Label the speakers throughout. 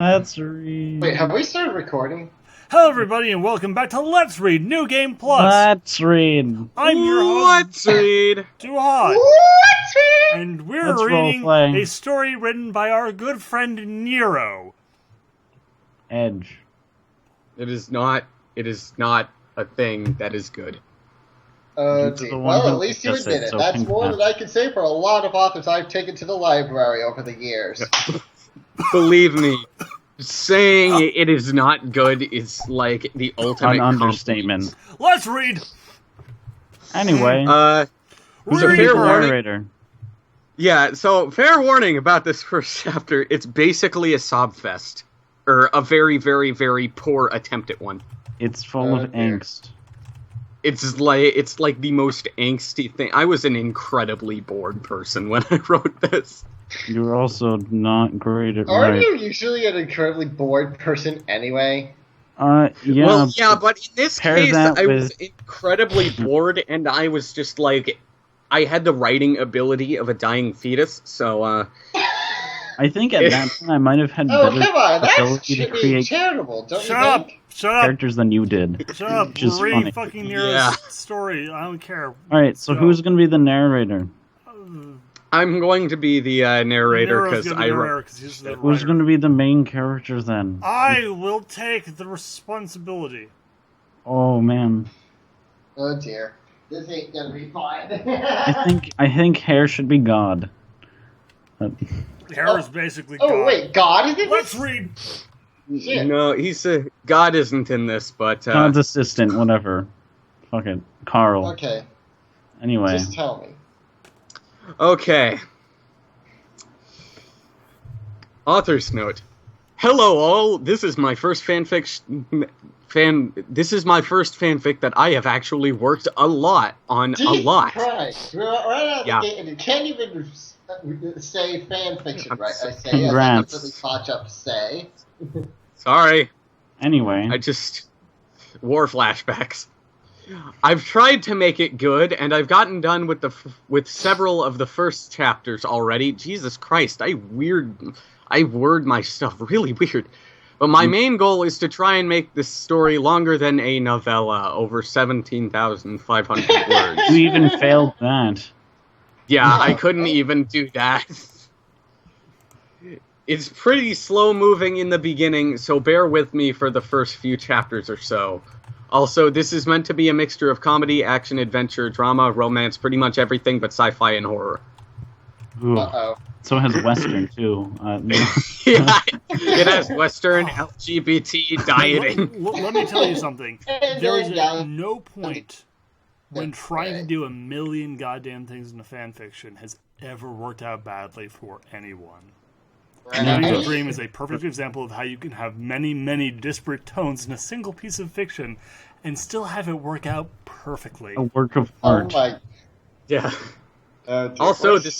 Speaker 1: Let's read.
Speaker 2: Wait, have we started recording?
Speaker 3: Hello, everybody, and welcome back to Let's Read New Game Plus.
Speaker 1: Let's read.
Speaker 3: I'm your host,
Speaker 4: Let's read.
Speaker 3: Duhad,
Speaker 2: Let's read!
Speaker 3: and we're
Speaker 1: Let's
Speaker 3: reading
Speaker 1: roleplay.
Speaker 3: a story written by our good friend Nero.
Speaker 1: Edge.
Speaker 4: It is not a thing that is good.
Speaker 1: You're
Speaker 2: Gee.
Speaker 1: the one
Speaker 2: Well,
Speaker 1: who
Speaker 2: at least you
Speaker 1: does
Speaker 2: admit
Speaker 1: it,
Speaker 2: it.
Speaker 1: so
Speaker 2: That's more
Speaker 1: congrats.
Speaker 2: than I can say for a lot of authors I've taken to the library over the years.
Speaker 4: Believe me, saying it is not good is like the ultimate
Speaker 1: An understatement.
Speaker 3: Let's read.
Speaker 1: Anyway,
Speaker 4: Who's a
Speaker 3: Read.
Speaker 4: fair warning?
Speaker 1: narrator.
Speaker 4: Yeah, so fair warning about this first chapter. It's basically a sob fest, or a very, very, very poor attempt at one.
Speaker 1: It's full of
Speaker 2: dear.
Speaker 1: angst.
Speaker 4: It's like the most angsty thing. I was an incredibly bored person when I wrote this.
Speaker 1: You're also not great at
Speaker 2: Aren't
Speaker 1: writing.
Speaker 2: you usually an incredibly bored person anyway?
Speaker 1: Yeah.
Speaker 4: Well, yeah, but in this
Speaker 1: pair
Speaker 4: case,
Speaker 1: that
Speaker 4: I was
Speaker 1: with-
Speaker 4: incredibly bored, and I was just like, I had the writing ability of a dying fetus, so,
Speaker 1: I think at that point I might have had
Speaker 2: Oh,
Speaker 1: better
Speaker 2: come on, that
Speaker 1: ability to
Speaker 2: should be
Speaker 1: create
Speaker 2: charitable, don't
Speaker 3: Shut
Speaker 2: you
Speaker 3: up!
Speaker 2: think?
Speaker 3: Shut up!
Speaker 1: characters than you did.
Speaker 3: Shut up!
Speaker 1: Which is
Speaker 3: We're
Speaker 1: funny.
Speaker 3: reading fucking Nero's
Speaker 4: Yeah.
Speaker 3: story. I don't care.
Speaker 1: Alright, so
Speaker 3: Go.
Speaker 1: who's gonna be the narrator?
Speaker 4: I'm going to be the narrator
Speaker 3: Nero's
Speaker 4: because
Speaker 3: gonna be
Speaker 4: I
Speaker 3: the
Speaker 4: wrote.
Speaker 3: narrator 'cause he's the
Speaker 1: Who's
Speaker 3: writer.
Speaker 1: gonna be the main character then?
Speaker 3: I will take the responsibility.
Speaker 1: Oh man.
Speaker 2: Oh dear. This ain't gonna be fun.
Speaker 1: I think Hair should be God.
Speaker 3: Haro's basically
Speaker 2: Oh
Speaker 3: God.
Speaker 2: wait, God is in
Speaker 3: Let's
Speaker 2: this?
Speaker 3: read.
Speaker 2: Shit.
Speaker 4: No, God isn't in this, but
Speaker 1: God's assistant, whatever. Fuck it. Carl.
Speaker 2: Okay,
Speaker 1: Anyway.
Speaker 2: just tell me.
Speaker 4: okay. Author's note. Hello all. This is my first fanfic that I have actually worked a lot on.
Speaker 2: Jesus
Speaker 4: A lot.
Speaker 2: Christ. Right out of
Speaker 4: Yeah.
Speaker 2: the gate, and you can't even say fan fiction, right? I say
Speaker 1: Congrats.
Speaker 2: Yes, that's really touch up to say.
Speaker 4: Sorry.
Speaker 1: Anyway.
Speaker 4: I just war flashbacks. I've tried to make it good, and I've gotten done with several of the first chapters already. Jesus Christ, I word my stuff really weird. But my main goal is to try and make this story longer than a novella, over 17,500 words.
Speaker 1: You even failed that.
Speaker 4: Yeah, I couldn't even do that. It's pretty slow moving in the beginning, so bear with me for the first few chapters or so. Also, this is meant to be a mixture of comedy, action, adventure, drama, romance, pretty much everything but sci-fi and horror.
Speaker 1: Ooh.
Speaker 2: Uh-oh.
Speaker 1: So has Western too.
Speaker 4: Yeah, it has Western, LGBT, dieting.
Speaker 3: Let me tell you something.
Speaker 2: And
Speaker 3: There is
Speaker 2: then,
Speaker 3: at no point when trying to
Speaker 2: Right.
Speaker 3: do a million goddamn things in a fan fiction has ever worked out badly for anyone. Living the
Speaker 2: Right.
Speaker 3: Dream is a perfect example of how you can have many, many disparate tones in a single piece of fiction and still have it work out perfectly.
Speaker 1: A work of
Speaker 2: Oh
Speaker 1: art.
Speaker 2: my.
Speaker 4: Yeah.
Speaker 2: Oh dear.
Speaker 4: Also,
Speaker 2: What's-
Speaker 4: the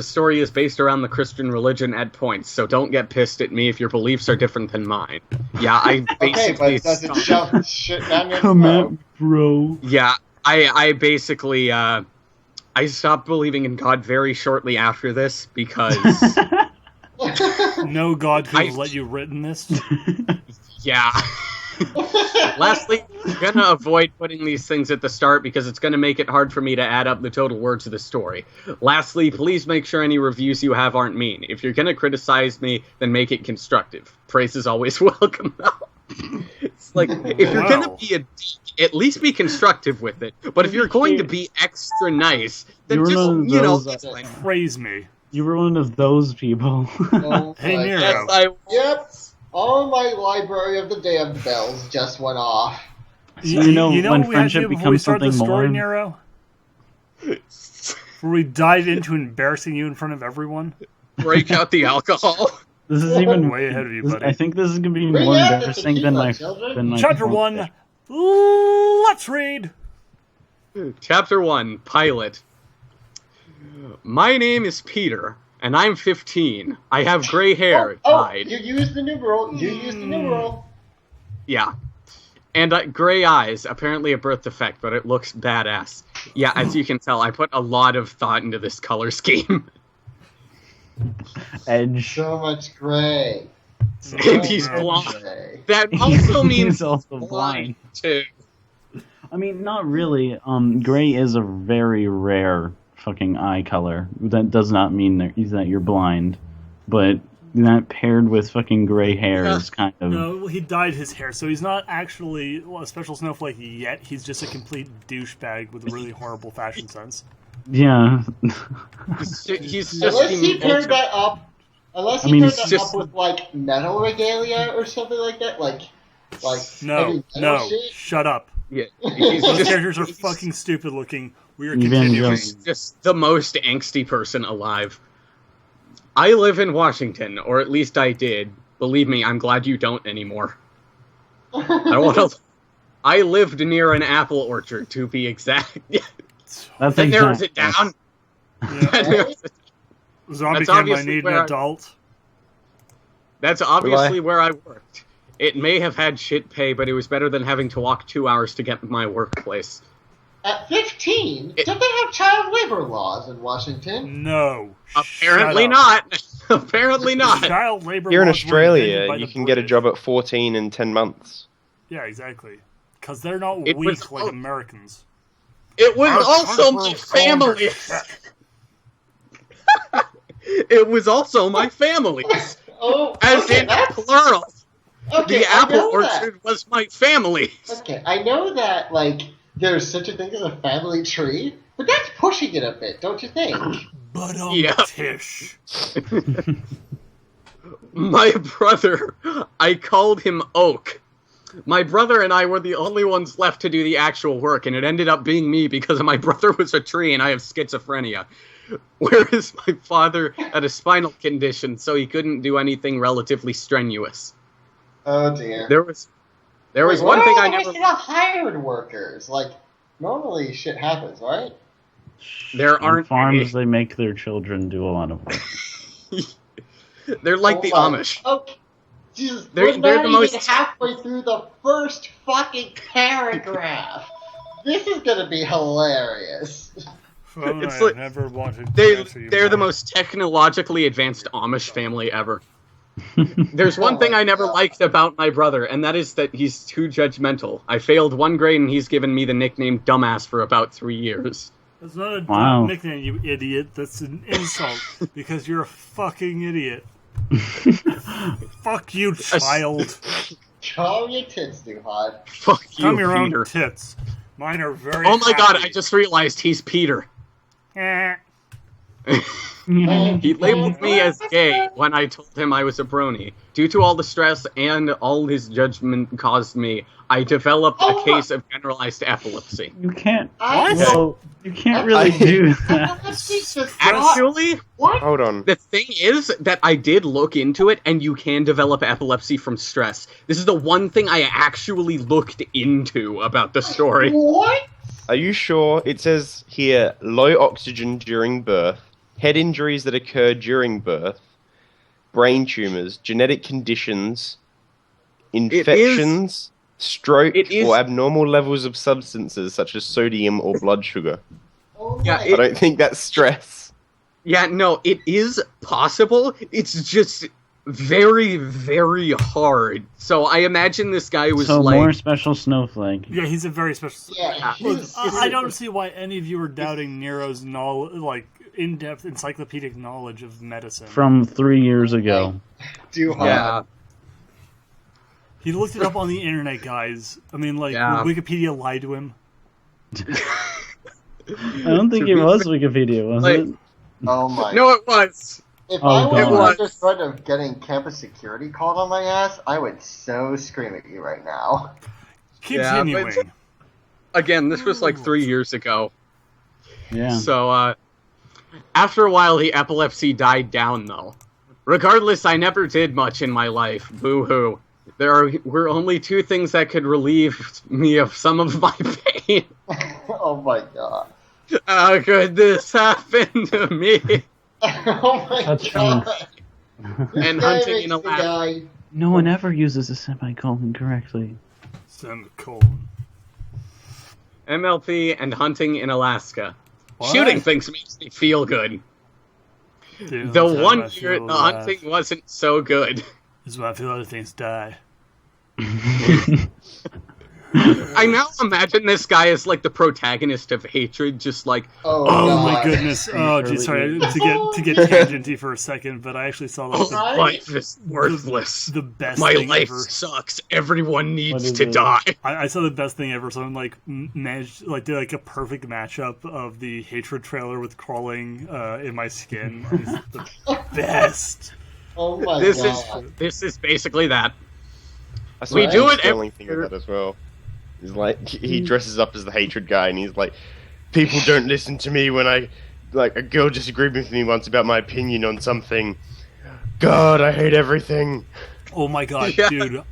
Speaker 4: story is based around the Christian religion at points, so don't get pissed at me if your beliefs are different than mine. Yeah, I
Speaker 2: Okay,
Speaker 4: basically
Speaker 2: but does it shove shit down your
Speaker 1: Come
Speaker 2: throat?
Speaker 1: at, bro.
Speaker 4: Yeah, I basically I stopped believing in God very shortly after this because
Speaker 3: No god could have
Speaker 4: I-
Speaker 3: let you written this.
Speaker 4: yeah. Lastly, I'm gonna avoid putting these things at the start because it's gonna make it hard for me to add up the total words of the story. Lastly, please make sure any reviews you have aren't mean. If you're gonna criticize me, then make it constructive. Praise is always welcome, though. It's like, if you're gonna
Speaker 3: Wow.
Speaker 4: be a dick, at least be constructive with it. But if you're going to be extra nice, then
Speaker 1: You're
Speaker 4: just,
Speaker 1: one of
Speaker 4: you know,
Speaker 1: those-
Speaker 4: it's fine.
Speaker 3: Praise me.
Speaker 1: You were one of those people.
Speaker 2: Oh
Speaker 3: Hey,
Speaker 2: my-
Speaker 3: Nero.
Speaker 4: Yes, I
Speaker 2: Yep. All my Library of the Damned bells just went off.
Speaker 1: You know, when
Speaker 3: what we had to
Speaker 1: friendship
Speaker 3: do before we
Speaker 1: becomes
Speaker 3: started the
Speaker 1: something
Speaker 3: story,
Speaker 1: more?
Speaker 3: Nero? Where we dive into embarrassing you in front of everyone?
Speaker 4: break out the alcohol.
Speaker 1: This is even
Speaker 3: Way ahead of you,
Speaker 1: this-
Speaker 3: buddy.
Speaker 1: I think this is gonna be
Speaker 2: Bring
Speaker 1: more
Speaker 2: out the
Speaker 1: embarrassing than my
Speaker 2: tequila,
Speaker 1: than my
Speaker 3: Chapter
Speaker 1: phone
Speaker 3: 1,
Speaker 1: fish.
Speaker 3: let's read!
Speaker 4: Chapter 1, Pilot. My name is Peter, and I'm 15. I have gray hair.
Speaker 2: Oh,
Speaker 4: Died.
Speaker 2: you used the numeral. You used the numeral.
Speaker 4: Yeah. And gray eyes, apparently a birth defect, but it looks badass. Yeah, as you can tell, I put a lot of thought into this color scheme.
Speaker 1: Edge.
Speaker 2: So much gray.
Speaker 4: And he's
Speaker 2: So much
Speaker 4: blind.
Speaker 2: gray.
Speaker 4: That also means
Speaker 1: He's also blind.
Speaker 4: too.
Speaker 1: I mean, not really. Gray is a very rare fucking eye color. That does not mean that you're blind, but that paired with fucking gray hair is kind of.
Speaker 3: No, he dyed his hair, so he's not actually a special snowflake yet. He's just a complete douchebag with a really horrible fashion sense.
Speaker 1: Yeah.
Speaker 4: He's just
Speaker 2: Unless he paired
Speaker 4: ultra-
Speaker 2: that up. Unless he
Speaker 1: I mean,
Speaker 2: paired
Speaker 1: it's
Speaker 2: that
Speaker 4: just-
Speaker 2: up with like metal regalia or something like that, like
Speaker 3: No,
Speaker 2: heavy metal
Speaker 3: no,
Speaker 2: shit.
Speaker 3: shut up.
Speaker 4: Yeah, he's
Speaker 3: Those
Speaker 4: just,
Speaker 3: characters are fucking stupid looking. We are
Speaker 1: Even
Speaker 3: continuing.
Speaker 4: he's just the most angsty person alive. I live in Washington, or at least I did. Believe me, I'm glad you don't anymore. I lived near an apple orchard, to be exact.
Speaker 1: That's
Speaker 4: That narrows it
Speaker 1: exact-
Speaker 4: down.
Speaker 3: Yeah.
Speaker 4: That narrows it-
Speaker 3: Zombie
Speaker 4: That's
Speaker 3: Cam, I
Speaker 4: obviously
Speaker 3: need
Speaker 4: where
Speaker 3: an
Speaker 4: I-
Speaker 3: adult.
Speaker 4: That's obviously where I worked. It may have had shit pay, but it was better than having to walk 2 hours to get to my workplace.
Speaker 2: At 15,
Speaker 4: It-
Speaker 2: don't they have child labor laws in Washington?
Speaker 3: No.
Speaker 4: Apparently
Speaker 3: shut up.
Speaker 4: not. Apparently not.
Speaker 3: Child labor
Speaker 5: Here in
Speaker 3: laws were invented
Speaker 5: Australia,
Speaker 3: by
Speaker 5: you
Speaker 3: the
Speaker 5: can get a
Speaker 3: British.
Speaker 5: job at 14 in 10 months.
Speaker 3: Yeah, exactly. Because they're not
Speaker 4: It was-
Speaker 3: weak like Americans.
Speaker 4: It was
Speaker 3: Our
Speaker 4: also my
Speaker 3: country's going to
Speaker 4: family.
Speaker 3: shit.
Speaker 4: It was also my family.
Speaker 2: Oh,
Speaker 4: As
Speaker 2: okay,
Speaker 4: in
Speaker 2: that's
Speaker 4: plural.
Speaker 2: okay.
Speaker 4: The
Speaker 2: I
Speaker 4: apple
Speaker 2: know that.
Speaker 4: orchard was my family.
Speaker 2: Okay, I know that like there's such a thing as a family tree, but that's pushing it a bit, don't you think?
Speaker 3: But
Speaker 4: Yeah.
Speaker 3: Tish.
Speaker 4: My brother, I called him Oak. My brother and I were the only ones left to do the actual work, and it ended up being me because my brother was a tree and I have schizophrenia. Whereas my father had a spinal condition, so he couldn't do anything relatively strenuous.
Speaker 2: Oh dear.
Speaker 4: There was
Speaker 2: Wait,
Speaker 4: one
Speaker 2: what
Speaker 4: thing
Speaker 2: are
Speaker 4: I
Speaker 2: the
Speaker 4: never...
Speaker 2: rest of the hired workers? Like, normally shit happens, right?
Speaker 4: There
Speaker 1: On
Speaker 4: aren't
Speaker 1: farms.
Speaker 4: any.
Speaker 1: They make their children do a lot of work.
Speaker 4: They're like
Speaker 2: Oh
Speaker 4: the
Speaker 2: my-
Speaker 4: Amish.
Speaker 2: Okay. Jesus,
Speaker 4: They're-
Speaker 2: we're
Speaker 4: they're
Speaker 2: not
Speaker 4: the
Speaker 2: even
Speaker 4: most-
Speaker 2: halfway through the first fucking paragraph. This is gonna be hilarious.
Speaker 3: Phone
Speaker 4: It's
Speaker 3: I
Speaker 4: like-
Speaker 3: never wanted to
Speaker 4: They're
Speaker 3: answer you
Speaker 4: the
Speaker 3: back.
Speaker 4: most technologically advanced Amish family ever. There's one
Speaker 2: Oh
Speaker 4: thing
Speaker 2: my
Speaker 4: I never
Speaker 2: God.
Speaker 4: liked about my brother, and that is that he's too judgmental. I failed one grade, and he's given me the nickname Dumbass for about 3 years.
Speaker 3: That's not a
Speaker 1: Wow.
Speaker 3: dumb nickname, you idiot. That's an insult because you're a fucking idiot. Fuck you, child.
Speaker 2: Calm your tits, Duhad.
Speaker 4: Fuck you,
Speaker 3: Come your
Speaker 4: Peter.
Speaker 3: own tits. Mine are very.
Speaker 4: Oh my god,
Speaker 3: happy.
Speaker 4: I just realized he's Peter.
Speaker 3: Eh.
Speaker 4: He labeled me as gay when I told him I was a brony. Due to all the stress and all his judgment caused me, I developed
Speaker 2: Oh
Speaker 4: a case of generalized epilepsy.
Speaker 1: You can't.
Speaker 2: I
Speaker 3: What?
Speaker 1: Well, you can't really do that.
Speaker 2: Epilepsy does not-
Speaker 4: Actually,
Speaker 2: What?
Speaker 5: Hold on.
Speaker 4: the thing is that I did look into it, and you can develop epilepsy from stress. This is the one thing I actually looked into about the story.
Speaker 2: What?
Speaker 5: Are you sure? It says here low oxygen during birth, head injuries that occur during birth, brain tumors, genetic conditions, infections, stroke,
Speaker 4: it is-
Speaker 5: or abnormal levels of substances such as sodium or blood sugar.
Speaker 2: Oh
Speaker 4: Yeah,
Speaker 2: my
Speaker 5: I don't think that's stress.
Speaker 4: Yeah, no, it is possible. It's just very, very hard. So I imagine this guy was
Speaker 1: So
Speaker 4: like...
Speaker 1: more special snowflake.
Speaker 3: Yeah, he's a very special.
Speaker 2: Yeah,
Speaker 3: Look,
Speaker 2: he's-
Speaker 3: I don't see why any of you are doubting Nero's knowledge, like in-depth encyclopedic knowledge of medicine.
Speaker 1: From 3 years ago.
Speaker 2: Duhad.
Speaker 4: Yeah.
Speaker 3: He looked it up on the internet, guys. I mean, like,
Speaker 4: Yeah.
Speaker 3: would Wikipedia lie to him?
Speaker 1: I don't think it was Wikipedia, was
Speaker 4: Like-
Speaker 1: it?
Speaker 2: Oh my.
Speaker 4: No, it was.
Speaker 2: If
Speaker 1: Oh,
Speaker 2: I was
Speaker 1: God.
Speaker 2: on the threat of getting campus security called on my ass, I would so scream at you right now.
Speaker 4: Yeah, but-
Speaker 3: Continuing.
Speaker 4: Again, this was like 3 years ago.
Speaker 1: Yeah.
Speaker 4: So, after a while, the epilepsy died down, though. Regardless, I never did much in my life. Boo-hoo. Were only two things that could relieve me of some of my pain.
Speaker 2: Oh my god.
Speaker 4: How could this happen to me?
Speaker 2: Oh my
Speaker 1: Touch
Speaker 2: god.
Speaker 4: And
Speaker 2: This guy
Speaker 4: hunting
Speaker 2: makes
Speaker 4: in a
Speaker 2: me
Speaker 4: lab.
Speaker 2: die.
Speaker 1: No one ever uses a semicolon correctly.
Speaker 3: Semicolon.
Speaker 4: MLP and hunting in Alaska.
Speaker 3: What?
Speaker 4: Shooting things makes me feel good.
Speaker 3: Dude,
Speaker 4: The
Speaker 3: let me tell you
Speaker 4: one
Speaker 3: how I
Speaker 4: year
Speaker 3: feel
Speaker 4: the
Speaker 3: alive.
Speaker 4: hunting wasn't so good.
Speaker 3: This is why I feel other things die.
Speaker 4: I now imagine this guy as like the protagonist of Hatred, just like,
Speaker 2: Oh,
Speaker 3: Oh
Speaker 2: God.
Speaker 3: my goodness! Oh, geez, sorry to get tangenty for a second, but I actually saw like
Speaker 2: Right?
Speaker 4: life is worthless.
Speaker 3: the best
Speaker 4: My
Speaker 3: thing
Speaker 4: life
Speaker 3: ever.
Speaker 4: sucks. Everyone needs
Speaker 1: is
Speaker 4: to
Speaker 1: it?
Speaker 4: die.
Speaker 3: I saw the best thing ever. Someone like managed like did like a perfect matchup of the Hatred trailer with crawling in my skin. It's the best.
Speaker 2: Oh my
Speaker 4: This
Speaker 2: God.
Speaker 4: is basically that.
Speaker 5: I saw
Speaker 4: We
Speaker 5: a
Speaker 4: do it
Speaker 5: Sterling
Speaker 4: every
Speaker 5: thing of
Speaker 4: year.
Speaker 5: that as well. He's like, he dresses up as the hatred guy, and he's like, people don't listen to me when like, a girl disagreed with me once about my opinion on something. God, I hate everything.
Speaker 3: Oh my god,
Speaker 4: Yeah.
Speaker 3: dude!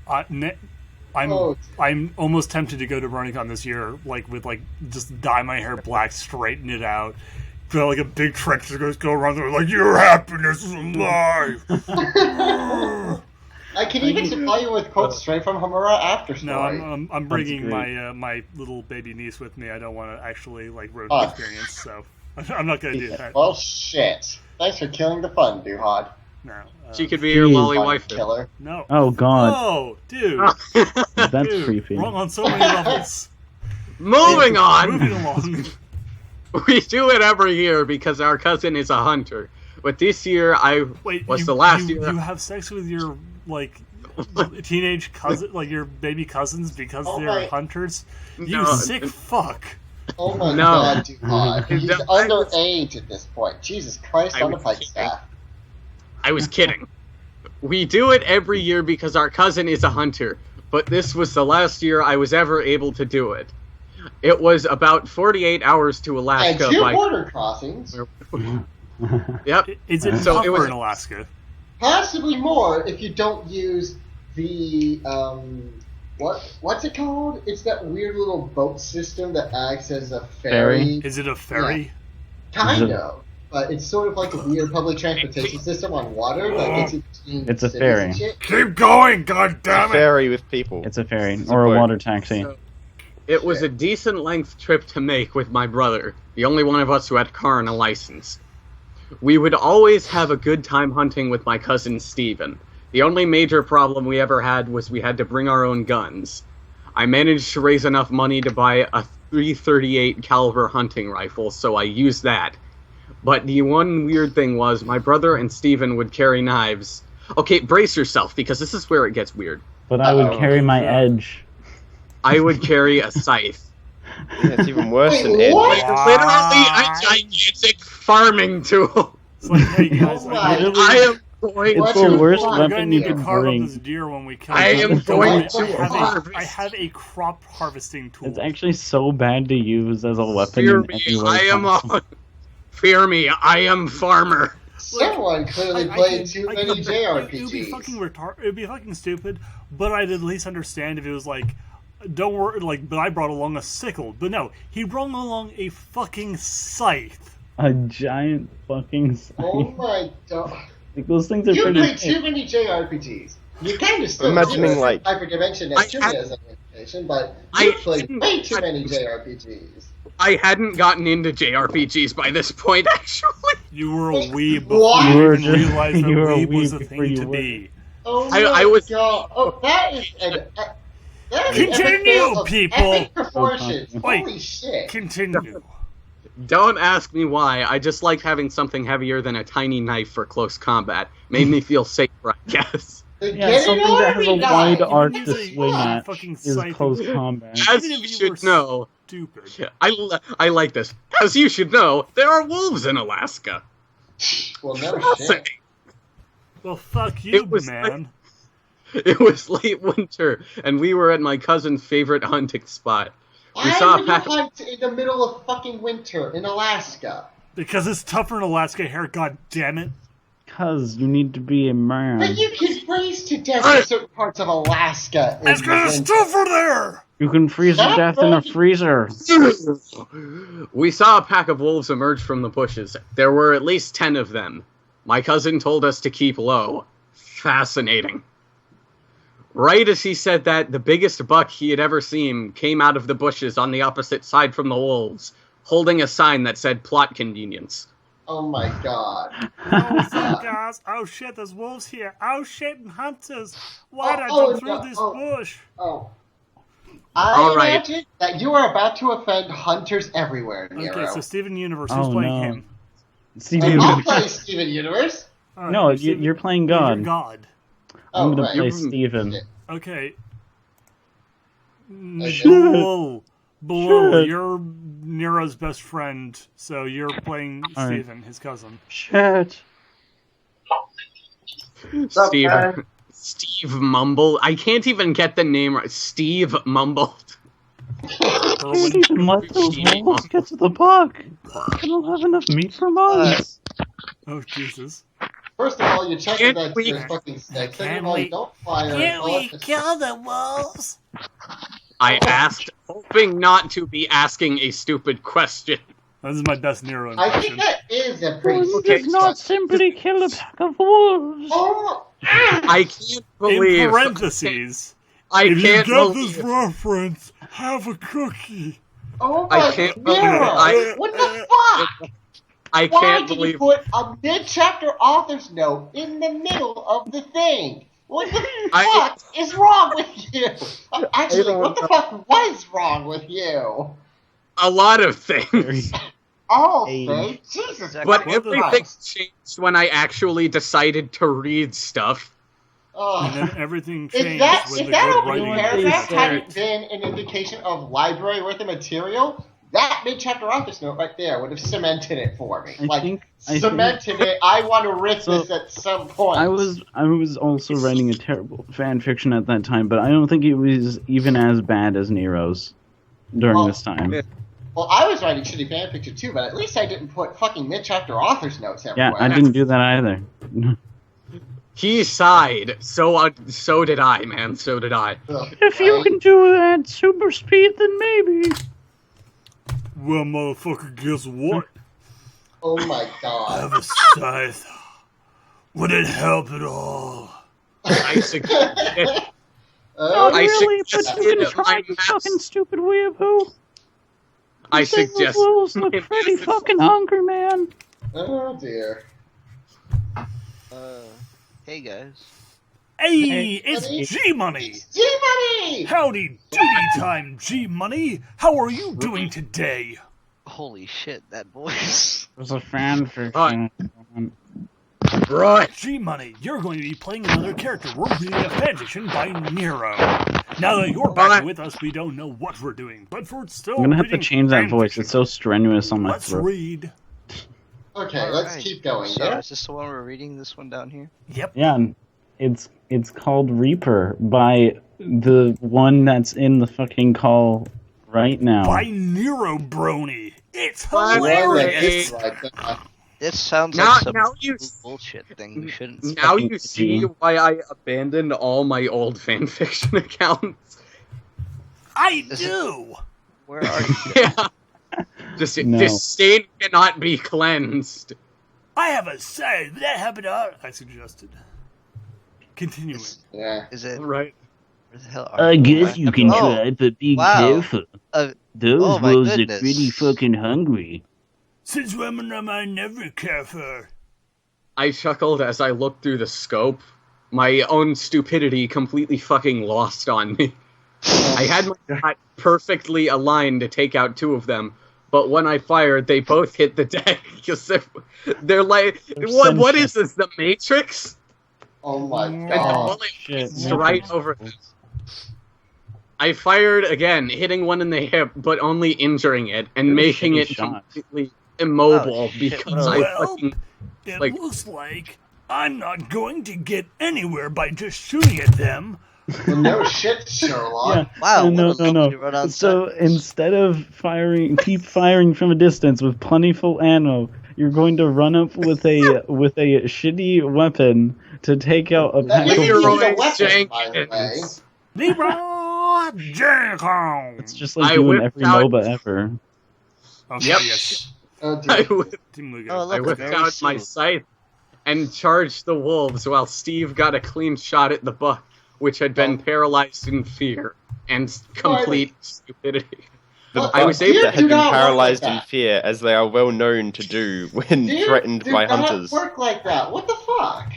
Speaker 2: Oh.
Speaker 3: I'm almost tempted to go to BronyCon this year, like with like just dye my hair black, straighten it out, put like a big trench that go around there like your happiness is alive.
Speaker 2: I can even supply you with quotes straight from Hamura after
Speaker 3: No,
Speaker 2: story.
Speaker 3: I'm bringing
Speaker 1: great.
Speaker 3: my little baby niece with me. I don't want to actually like ruin
Speaker 2: Oh.
Speaker 3: the experience, so I'm not gonna do that.
Speaker 2: Well, shit. Thanks for killing the fun, Duhad.
Speaker 3: No,
Speaker 4: She could be your
Speaker 1: Jeez.
Speaker 4: lolly
Speaker 2: Fun
Speaker 4: wife.
Speaker 2: killer.
Speaker 3: no.
Speaker 1: Oh god,
Speaker 3: Oh, dude,
Speaker 1: that's
Speaker 3: dude,
Speaker 1: creepy.
Speaker 3: wrong on so many levels.
Speaker 4: Moving on.
Speaker 3: Moving along.
Speaker 4: We do it every year because our cousin is a hunter. But this year,
Speaker 3: Wait,
Speaker 4: the last
Speaker 3: you
Speaker 4: year.
Speaker 3: have sex with your like teenage cousin, like your baby cousins, because
Speaker 2: Oh
Speaker 3: they're
Speaker 2: my-
Speaker 3: hunters? You
Speaker 4: No.
Speaker 3: sick fuck.
Speaker 2: Oh my
Speaker 4: No.
Speaker 2: God, Duhad. He's
Speaker 4: No, I was-
Speaker 2: underage at this point. Jesus Christ
Speaker 4: I
Speaker 2: on the
Speaker 4: was
Speaker 2: pike
Speaker 4: kidding.
Speaker 2: staff.
Speaker 4: I was kidding. We do it every year because our cousin is a hunter. But this was the last year I was ever able to do it. It was about 48 hours to
Speaker 2: And
Speaker 4: Alaska
Speaker 2: 2
Speaker 4: by.
Speaker 2: border crossings.
Speaker 4: Yep.
Speaker 3: Is it
Speaker 4: So
Speaker 3: tougher
Speaker 4: it was-
Speaker 3: in Alaska?
Speaker 2: Possibly more if you don't use the what's it called? It's that weird little boat system that acts as a ferry.
Speaker 3: Is it a ferry?
Speaker 2: Kind
Speaker 1: Is it-
Speaker 2: of. But it's sort of like a weird public transportation system on water that gets you between
Speaker 1: It's a
Speaker 2: cities
Speaker 1: ferry.
Speaker 2: and shit.
Speaker 3: Keep going, god damn it!
Speaker 5: Ferry with people.
Speaker 1: It's a ferry
Speaker 5: It's
Speaker 1: or a
Speaker 5: boat.
Speaker 1: water taxi.
Speaker 4: So- It was a decent length trip to make with my brother, the only one of us who had a car and a license. We would always have a good time hunting with my cousin Steven. The only major problem we ever had was we had to bring our own guns. I managed to raise enough money to buy a .338 caliber hunting rifle, so I used that. But the one weird thing was my brother and Steven would carry knives. Okay, brace yourself, because this is where it gets weird.
Speaker 1: But I would
Speaker 2: Uh-oh.
Speaker 1: carry my edge.
Speaker 4: I would carry a scythe.
Speaker 5: Yeah, it's even worse
Speaker 2: Wait,
Speaker 5: than Ed.
Speaker 2: what?
Speaker 4: Literally a gigantic farming tool.
Speaker 3: It's like, hey guys,
Speaker 2: Oh my-
Speaker 4: I am going
Speaker 2: What
Speaker 1: It's
Speaker 2: the
Speaker 1: the worst
Speaker 2: fuck?
Speaker 3: we're gonna
Speaker 1: weapon you
Speaker 3: need to
Speaker 1: can
Speaker 3: carve up
Speaker 1: bring.
Speaker 3: this deer when we kill
Speaker 4: I
Speaker 3: it.
Speaker 4: am going
Speaker 2: to
Speaker 4: harvest.
Speaker 3: I have a crop harvesting tool.
Speaker 1: It's actually so bad to use as a weapon.
Speaker 4: Fear
Speaker 1: in
Speaker 4: me,
Speaker 1: any way
Speaker 4: I am
Speaker 1: possible.
Speaker 4: Fear me, I am farmer.
Speaker 2: Someone clearly played too many
Speaker 3: It would be
Speaker 2: JRPGs.
Speaker 3: fucking retarded. It would be fucking stupid. But I'd at least understand if it was like, don't worry, like. But I brought along a sickle. But no, he brought along a fucking scythe.
Speaker 1: A giant fucking scythe.
Speaker 2: Oh my God.
Speaker 1: Like, those things are
Speaker 2: You
Speaker 1: pretty
Speaker 2: played
Speaker 1: big.
Speaker 2: too many JRPGs. You kind of still
Speaker 5: Imagining,
Speaker 2: do
Speaker 5: like-
Speaker 2: Hyperdimension
Speaker 4: I
Speaker 2: as two
Speaker 4: had-
Speaker 2: as an invitation, but
Speaker 4: I
Speaker 2: you played
Speaker 4: hadn't-
Speaker 2: way too many JRPGs.
Speaker 4: I hadn't gotten into JRPGs by this point, actually.
Speaker 3: You were a
Speaker 2: Wait,
Speaker 3: weeb
Speaker 2: what?
Speaker 3: before
Speaker 1: You
Speaker 3: you
Speaker 1: were
Speaker 3: even
Speaker 1: just-
Speaker 3: realized that
Speaker 1: you were a
Speaker 3: weeb was
Speaker 1: weeb
Speaker 3: a
Speaker 1: before
Speaker 3: thing
Speaker 1: you
Speaker 3: to
Speaker 1: were.
Speaker 3: be.
Speaker 2: Oh
Speaker 4: I
Speaker 2: my
Speaker 4: was-
Speaker 2: God! Oh, that is an epic
Speaker 3: Continue,
Speaker 2: fail of
Speaker 3: people!
Speaker 2: Epic proportions.
Speaker 3: Wait.
Speaker 2: Holy shit!
Speaker 3: Continue.
Speaker 4: Don't ask me why, I just liked having something heavier than a tiny knife for close combat. Made me feel safer, I guess.
Speaker 2: Then
Speaker 1: Yeah,
Speaker 2: get it
Speaker 1: something
Speaker 2: on
Speaker 1: that has a
Speaker 2: me,
Speaker 1: wide
Speaker 2: guys.
Speaker 1: arc
Speaker 3: use
Speaker 1: to
Speaker 3: a
Speaker 1: swing at
Speaker 3: fucking
Speaker 1: is
Speaker 3: scythe.
Speaker 1: close combat.
Speaker 4: As
Speaker 3: Even
Speaker 4: you
Speaker 3: if you
Speaker 4: should
Speaker 3: were
Speaker 4: know,
Speaker 3: Stupid.
Speaker 4: I like this. As you should know, there are wolves in Alaska.
Speaker 2: Well, no
Speaker 4: Trust
Speaker 2: shit.
Speaker 4: me.
Speaker 3: Well, fuck you,
Speaker 4: It was
Speaker 3: man.
Speaker 4: It was late winter, and we were at my cousin's favorite hunting spot. We saw
Speaker 2: Why
Speaker 4: a
Speaker 2: would you
Speaker 4: pack of...
Speaker 2: hunt in the middle of fucking winter in Alaska?
Speaker 3: Because it's tougher in Alaska hair, god damn it.
Speaker 1: Because you need to be a man.
Speaker 2: But you can freeze to death in certain parts of Alaska. in
Speaker 3: It's because it's
Speaker 2: winter.
Speaker 3: tougher there!
Speaker 1: You can freeze to
Speaker 2: That
Speaker 1: death in a
Speaker 2: way-
Speaker 1: freezer.
Speaker 4: We saw a pack of wolves emerge from the bushes. There were at least 10 of them. My cousin told us to keep low. Fascinating. Right as he said that, the biggest buck he had ever seen came out of the bushes on the opposite side from the wolves, holding a sign that said plot convenience.
Speaker 2: Oh my god.
Speaker 3: Oh, what's up, guys? Oh shit, there's wolves here. Oh shit, and hunters. Why'd I jump through this bush?
Speaker 2: Oh.
Speaker 4: All
Speaker 2: I
Speaker 4: right.
Speaker 2: imagine that you are about to offend hunters everywhere, Nero.
Speaker 3: Okay, so Steven Universe, who's playing him?
Speaker 1: Steven,
Speaker 2: I'll play Steven Universe.
Speaker 3: All right,
Speaker 1: no,
Speaker 3: Steven-
Speaker 1: you're playing
Speaker 3: You're
Speaker 1: God.
Speaker 3: God.
Speaker 1: I'm gonna
Speaker 2: right.
Speaker 1: play Steven.
Speaker 3: Okay.
Speaker 2: Okay.
Speaker 3: Bull.
Speaker 1: Shit.
Speaker 3: You're Nero's best friend, so you're playing
Speaker 1: All right.
Speaker 3: Steven, his cousin.
Speaker 1: Shit.
Speaker 4: Steve. Steve Mumble. I can't even get the name right. Steve Mumbled.
Speaker 1: Can't even let those wolves get to the buck. I don't have enough meat for months.
Speaker 3: Oh, Jesus.
Speaker 2: First of all, you check
Speaker 4: Can't
Speaker 2: that
Speaker 4: we-
Speaker 2: there's fucking snakes. Second
Speaker 3: Can't
Speaker 2: of all,
Speaker 3: we-
Speaker 2: you don't fire.
Speaker 3: the wolves?
Speaker 4: I asked, hoping not to be asking a stupid question.
Speaker 3: This is my best Nero
Speaker 2: I think
Speaker 3: impression.
Speaker 2: that is a pretty.
Speaker 1: One
Speaker 4: Okay,
Speaker 1: does not simply kill a pack of wolves.
Speaker 2: Oh,
Speaker 4: I can't
Speaker 3: In
Speaker 4: believe.
Speaker 3: parentheses,
Speaker 4: I
Speaker 3: if you
Speaker 4: can't
Speaker 3: get this
Speaker 4: believe.
Speaker 3: reference, have a cookie.
Speaker 2: oh
Speaker 4: I
Speaker 2: my
Speaker 4: can't
Speaker 2: god!
Speaker 4: believe-
Speaker 2: What the fuck?
Speaker 4: I
Speaker 2: Why
Speaker 4: can't
Speaker 2: did
Speaker 4: believe.
Speaker 2: you put a mid-chapter author's note in the middle of the thing? What the
Speaker 4: I-
Speaker 2: fuck is wrong with you? Actually,
Speaker 4: don't
Speaker 2: what the
Speaker 4: know.
Speaker 2: fuck was wrong with you?
Speaker 4: A lot of things.
Speaker 2: All
Speaker 1: Hey.
Speaker 2: things? Jesus
Speaker 4: But
Speaker 3: What the-
Speaker 4: everything
Speaker 2: Christ.
Speaker 4: changed when I actually decided to read stuff.
Speaker 2: Ugh.
Speaker 3: And then everything
Speaker 2: If
Speaker 3: changed
Speaker 2: that,
Speaker 3: when
Speaker 2: if
Speaker 3: the
Speaker 2: that
Speaker 3: good
Speaker 2: opening
Speaker 3: writing
Speaker 2: paragraph
Speaker 1: started.
Speaker 2: hadn't been an indication of library worth of material, that mid-chapter author's note right there would have cemented it for me.
Speaker 1: I think
Speaker 2: Cemented it. I want to rip
Speaker 1: So,
Speaker 2: this at some point.
Speaker 1: I was also writing a terrible fan fiction at that time, but I don't think it was even as bad as Nero's during
Speaker 2: Well,
Speaker 1: this time.
Speaker 4: yeah.
Speaker 2: Well, I was writing shitty fanfiction too, but at least I didn't put fucking mid-chapter author's notes
Speaker 1: Yeah,
Speaker 2: everywhere.
Speaker 1: I didn't do that either.
Speaker 4: He sighed. So did I, man. So did I.
Speaker 2: Ugh,
Speaker 1: If you
Speaker 2: right?
Speaker 1: can do that super speed, then maybe.
Speaker 3: Well, motherfucker, guess what?
Speaker 2: Oh my
Speaker 3: I
Speaker 2: god.
Speaker 3: have a scythe. Would it help at all?
Speaker 4: I suggested.
Speaker 2: Oh,
Speaker 4: I
Speaker 1: really, but
Speaker 4: suggested
Speaker 1: you can
Speaker 4: my
Speaker 1: try, you
Speaker 4: maps-
Speaker 1: fucking stupid weeaboo.
Speaker 4: I
Speaker 1: You think
Speaker 4: suggest.
Speaker 1: those wolves look
Speaker 4: my
Speaker 1: pretty
Speaker 4: maps-
Speaker 1: fucking hungry, man.
Speaker 2: oh dear.
Speaker 6: Hey guys.
Speaker 3: Hey, it's
Speaker 2: Money.
Speaker 3: G-Money!
Speaker 2: G-Money!
Speaker 3: Howdy doody time, G-Money! How are you doing today?
Speaker 6: Holy shit, that voice.
Speaker 1: There's a fan fiction.
Speaker 4: Right.
Speaker 3: G-Money, you're going to be playing another character. We're reading a fanfiction by Nero. Now that you're back with us, we don't know what we're doing, but we're still
Speaker 1: I'm gonna have to
Speaker 3: reading
Speaker 1: change that voice.
Speaker 3: fanfiction.
Speaker 1: It's so strenuous on my
Speaker 3: Let's
Speaker 1: throat.
Speaker 3: read.
Speaker 2: Okay, let's
Speaker 6: Alright,
Speaker 2: keep going,
Speaker 6: So,
Speaker 2: yeah?
Speaker 6: is this the one we're reading, this one down here?
Speaker 3: Yep.
Speaker 1: Yeah, it's called Reaper by the one that's in the fucking call right now.
Speaker 3: By Nero Brony. It's
Speaker 4: By
Speaker 3: hilarious.
Speaker 2: Right,
Speaker 6: This sounds
Speaker 4: Now-
Speaker 6: like some
Speaker 4: now you-
Speaker 6: bullshit thing we shouldn't
Speaker 4: Now
Speaker 1: fucking
Speaker 4: you see
Speaker 1: crazy.
Speaker 4: why I abandoned all my old fanfiction accounts.
Speaker 3: I
Speaker 6: Is
Speaker 3: do.
Speaker 6: Where are you?
Speaker 4: Yeah. Just
Speaker 1: No.
Speaker 4: this stain cannot be cleansed.
Speaker 3: I have a say. That happened. I suggested. Continuing.
Speaker 2: yeah.
Speaker 6: Is it?
Speaker 4: Right.
Speaker 6: Where the hell are
Speaker 1: I
Speaker 6: you?
Speaker 1: guess you can
Speaker 6: Oh,
Speaker 1: try, but be
Speaker 6: wow.
Speaker 1: careful.
Speaker 6: Uh,
Speaker 1: Those
Speaker 6: oh my
Speaker 1: wolves
Speaker 6: goodness.
Speaker 1: are pretty fucking hungry.
Speaker 3: Since when am I never careful?
Speaker 4: I chuckled as I looked through the scope. My own stupidity completely fucking lost on me. I had my shot perfectly aligned to take out two of them, but when I fired, they both hit the deck. Because they're like, what is this, the Matrix?
Speaker 2: Oh my
Speaker 4: And the
Speaker 2: god.
Speaker 4: bullet
Speaker 1: Shit.
Speaker 4: hits right over them. I fired again, hitting one in the hip, but only injuring it, and
Speaker 1: Really
Speaker 4: making
Speaker 1: shitty
Speaker 4: it
Speaker 1: shot.
Speaker 4: completely immobile
Speaker 6: Oh, shit.
Speaker 4: because I
Speaker 3: Well,
Speaker 4: fucking...
Speaker 3: It
Speaker 4: Like-
Speaker 3: looks like I'm not going to get anywhere by just shooting at them.
Speaker 2: Well, no shit, Sherlock.
Speaker 1: Yeah.
Speaker 6: Wow,
Speaker 1: no,
Speaker 6: what a
Speaker 1: no,
Speaker 6: way to
Speaker 1: no.
Speaker 6: run on
Speaker 1: So
Speaker 6: sentence.
Speaker 1: instead of keep firing from a distance with plentiful ammo, you're going to run up with a shitty weapon to take out a
Speaker 2: That
Speaker 1: pack
Speaker 2: is
Speaker 1: of
Speaker 2: a
Speaker 4: Leroy
Speaker 2: weapon, by the way.
Speaker 4: Jenkins.
Speaker 3: Leroy Jenkins.
Speaker 1: It's just like
Speaker 4: I
Speaker 1: doing
Speaker 4: whipped
Speaker 1: every
Speaker 4: out-
Speaker 1: MOBA ever.
Speaker 3: Okay,
Speaker 4: Yep.
Speaker 3: yes.
Speaker 2: Oh
Speaker 4: I,
Speaker 2: dear.
Speaker 3: Team Lugo.
Speaker 6: Oh,
Speaker 4: I
Speaker 6: look,
Speaker 4: whipped
Speaker 6: very
Speaker 4: out my
Speaker 6: soon.
Speaker 4: scythe and charged the wolves while Steve got a clean shot at the buck, which had been paralyzed in fear and complete stupidity.
Speaker 2: Well,
Speaker 4: I was able
Speaker 5: that had
Speaker 2: do
Speaker 5: been
Speaker 2: not work
Speaker 5: paralyzed
Speaker 2: like
Speaker 5: in
Speaker 2: that.
Speaker 5: fear, as they are well known to do when
Speaker 2: Deer
Speaker 5: threatened
Speaker 2: do
Speaker 5: by
Speaker 2: not
Speaker 5: hunters.
Speaker 2: work like that. What the fuck?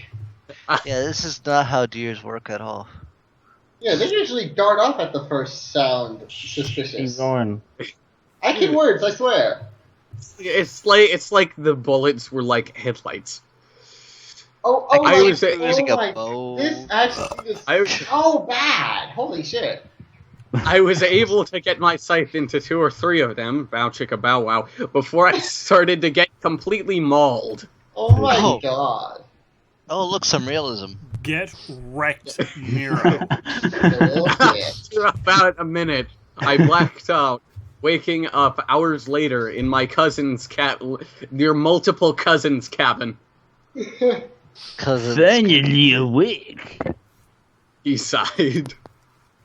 Speaker 6: Yeah, this is not how deers work at all.
Speaker 2: Yeah, they usually dart off at the first sound
Speaker 1: Keep
Speaker 2: suspicious.
Speaker 1: going.
Speaker 2: I keep words, I swear.
Speaker 4: It's like the bullets were like headlights.
Speaker 2: Oh,
Speaker 4: I
Speaker 2: my,
Speaker 4: was
Speaker 6: using a
Speaker 2: my,
Speaker 6: bow.
Speaker 2: this actually is
Speaker 4: I-
Speaker 2: so bad. Holy shit.
Speaker 4: I was able to get my scythe into 2 or 3 of them, bow chicka bow wow, before I started to get completely mauled.
Speaker 2: Oh my
Speaker 6: Oh.
Speaker 2: god.
Speaker 6: Oh, look, some realism.
Speaker 3: Get wrecked, Nero.
Speaker 2: Little bit.
Speaker 4: After about a minute, I blacked out, waking up hours later in my cousin's near multiple cousins' cabin.
Speaker 6: Cause
Speaker 1: Finally awake.
Speaker 4: He sighed.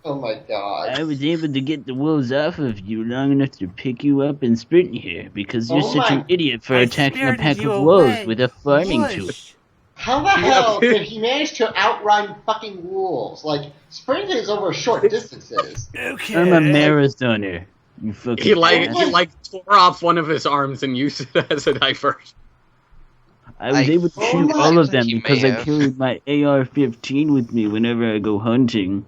Speaker 2: Oh my god.
Speaker 1: I was able to get the wolves off of you long enough to pick you up and sprint here because you're
Speaker 2: Oh
Speaker 1: such
Speaker 2: my-
Speaker 1: an idiot for
Speaker 3: I
Speaker 1: attacking a
Speaker 3: spirited
Speaker 1: pack
Speaker 3: you
Speaker 1: of wolves
Speaker 3: away.
Speaker 1: with a farming tool.
Speaker 3: Push.
Speaker 2: How the hell did he manage to outrun fucking wolves? Like, sprinting is over short distances.
Speaker 3: Okay.
Speaker 1: I'm a marathoner. You fucking
Speaker 4: He
Speaker 1: ass.
Speaker 4: tore off one of his arms and used it as a knifer.
Speaker 1: I was able to
Speaker 2: Oh
Speaker 1: shoot
Speaker 2: my-
Speaker 1: all of them
Speaker 6: He may
Speaker 1: because I
Speaker 6: have.
Speaker 1: carried my AR-15 with me whenever I go hunting.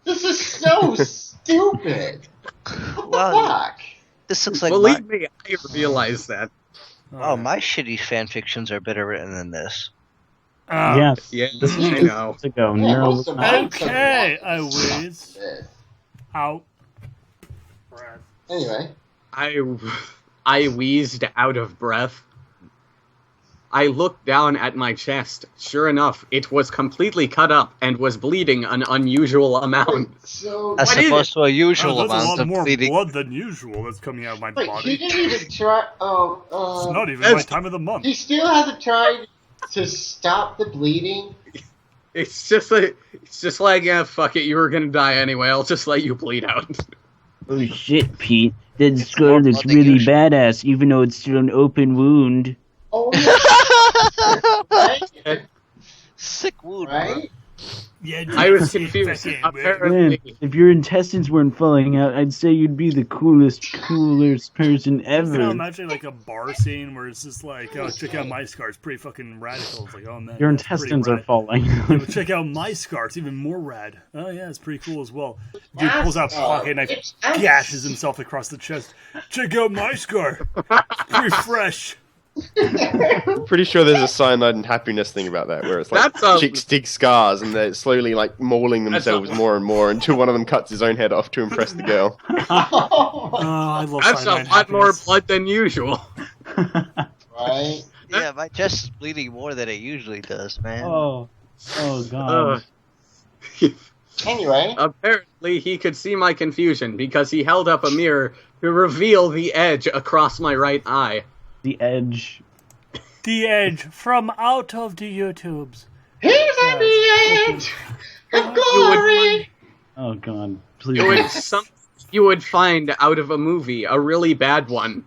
Speaker 2: This is so stupid. What the
Speaker 6: Wow.
Speaker 2: fuck?
Speaker 6: this looks like
Speaker 4: Believe me, I realize that.
Speaker 6: wow, my shitty fanfictions are better written than this.
Speaker 1: Yes.
Speaker 4: Yeah,
Speaker 1: This is
Speaker 4: I
Speaker 1: 2
Speaker 4: know.
Speaker 1: months ago.
Speaker 2: Yeah,
Speaker 1: Nero
Speaker 2: most
Speaker 1: was
Speaker 2: of
Speaker 1: not-
Speaker 2: mine
Speaker 3: Okay,
Speaker 2: suck.
Speaker 3: I whiz.
Speaker 2: This.
Speaker 3: Out.
Speaker 2: Anyway.
Speaker 4: I wheezed out of breath. I looked down at my chest. Sure enough, it was completely cut up and was bleeding an unusual amount.
Speaker 2: So,
Speaker 6: As
Speaker 4: What is
Speaker 6: opposed to a usual
Speaker 3: Oh, there's a
Speaker 6: amount
Speaker 3: lot
Speaker 6: of
Speaker 3: more
Speaker 6: bleeding.
Speaker 3: blood than usual that's coming out of my
Speaker 2: wait,
Speaker 3: body.
Speaker 2: he didn't even try.
Speaker 3: It's not even my
Speaker 4: That's-
Speaker 3: time of the month.
Speaker 2: He still hasn't tried to stop the bleeding.
Speaker 4: It's just like, yeah, fuck it, you were gonna die anyway. I'll just let you bleed out.
Speaker 1: Oh shit, Pete. That
Speaker 6: more
Speaker 1: scar looks
Speaker 6: blood than
Speaker 1: really
Speaker 6: usual.
Speaker 1: badass, even though it's still an open wound.
Speaker 2: Oh, yeah. right?
Speaker 6: Sick wound, bro.
Speaker 2: Right?
Speaker 3: Yeah,
Speaker 4: I was
Speaker 3: dude,
Speaker 4: confused.
Speaker 3: fucking
Speaker 1: Man,
Speaker 4: Apparently,
Speaker 1: if your intestines weren't falling out, I'd say you'd be the coolest person
Speaker 3: You can
Speaker 1: ever.
Speaker 3: imagine like a bar scene where it's just like, oh, check out my scar. It's pretty fucking radical. It's like, oh man,
Speaker 1: Your
Speaker 3: that's pretty
Speaker 1: intestines are
Speaker 3: rad.
Speaker 1: falling
Speaker 3: Yeah,
Speaker 1: out.
Speaker 3: but check out my scar. It's even more rad. Oh yeah, it's pretty cool as well. Dude
Speaker 2: That's-
Speaker 3: pulls out a pocket knife,
Speaker 2: it's-
Speaker 3: gashes himself across the chest. Check out my scar. It's pretty fresh.
Speaker 5: Pretty sure there's a cyanide and happiness thing about that, where it's like
Speaker 4: That's a-
Speaker 5: chicks dig scars and they're slowly like mauling
Speaker 4: That's
Speaker 5: themselves
Speaker 4: a-
Speaker 5: more and more until one of them cuts his own head off to impress the girl.
Speaker 2: Oh,
Speaker 3: I love
Speaker 4: that's a
Speaker 3: cyanide
Speaker 4: lot more
Speaker 3: happiness.
Speaker 4: blood than usual.
Speaker 2: right?
Speaker 6: Yeah, my chest is bleeding more than it usually does, man.
Speaker 1: oh god.
Speaker 2: Anyway.
Speaker 4: Apparently, he could see my confusion because he held up a mirror to reveal the edge across my right eye.
Speaker 1: The edge.
Speaker 3: The Edge from out of the YouTubes.
Speaker 2: He's at the edge of glory.
Speaker 1: Oh god.
Speaker 4: You would
Speaker 1: Please.
Speaker 4: you would find out of a movie, a really bad one.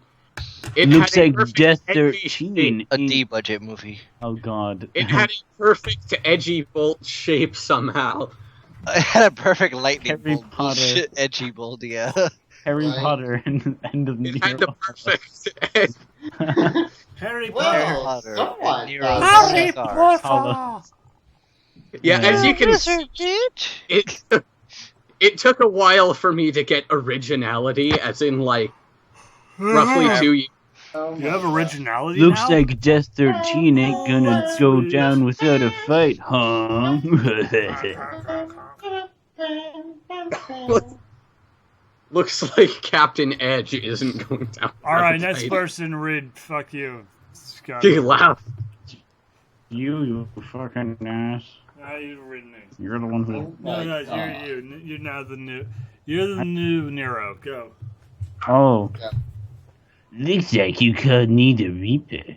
Speaker 4: It
Speaker 1: Looks
Speaker 4: had a
Speaker 1: like
Speaker 4: perfect
Speaker 1: Death
Speaker 4: edgy shape.
Speaker 1: 13.
Speaker 6: A D-budget movie.
Speaker 1: Oh god.
Speaker 4: It had a perfect edgy bolt shape somehow.
Speaker 6: It had a perfect lightning
Speaker 1: Harry
Speaker 6: bolt.
Speaker 1: Potter.
Speaker 6: Bullshit, edgy bolt, yeah.
Speaker 1: Harry
Speaker 2: Right.
Speaker 1: Potter and the end of
Speaker 4: It had the
Speaker 1: Nero.
Speaker 4: perfect edge.
Speaker 3: Harry
Speaker 2: Well,
Speaker 3: Potter.
Speaker 6: Potter
Speaker 2: someone
Speaker 6: and Nero.
Speaker 2: thought-
Speaker 3: Harry
Speaker 6: Stars.
Speaker 3: Potter.
Speaker 4: Yeah, as you can see,
Speaker 6: Wizard, bitch.
Speaker 4: it took a while for me to get originality, as in like roughly 2 years.
Speaker 2: Oh
Speaker 3: You
Speaker 2: my
Speaker 3: have
Speaker 2: God.
Speaker 3: originality
Speaker 1: Looks
Speaker 3: now?
Speaker 1: like Death 13 ain't gonna go down without a fight, huh?
Speaker 4: Looks like Captain Edge isn't going down.
Speaker 3: All right,
Speaker 4: without a
Speaker 3: next
Speaker 4: fight.
Speaker 3: person, Reed. Fuck you. Scott.
Speaker 4: He laughed.
Speaker 1: you fucking ass.
Speaker 3: Ah, you read me.
Speaker 1: You're the one who.
Speaker 2: Oh
Speaker 3: No,
Speaker 2: my
Speaker 3: no,
Speaker 2: God.
Speaker 3: you're now the new. You're the new Nero. Go.
Speaker 1: Oh.
Speaker 2: Yeah.
Speaker 1: Looks like you called me the Reaper.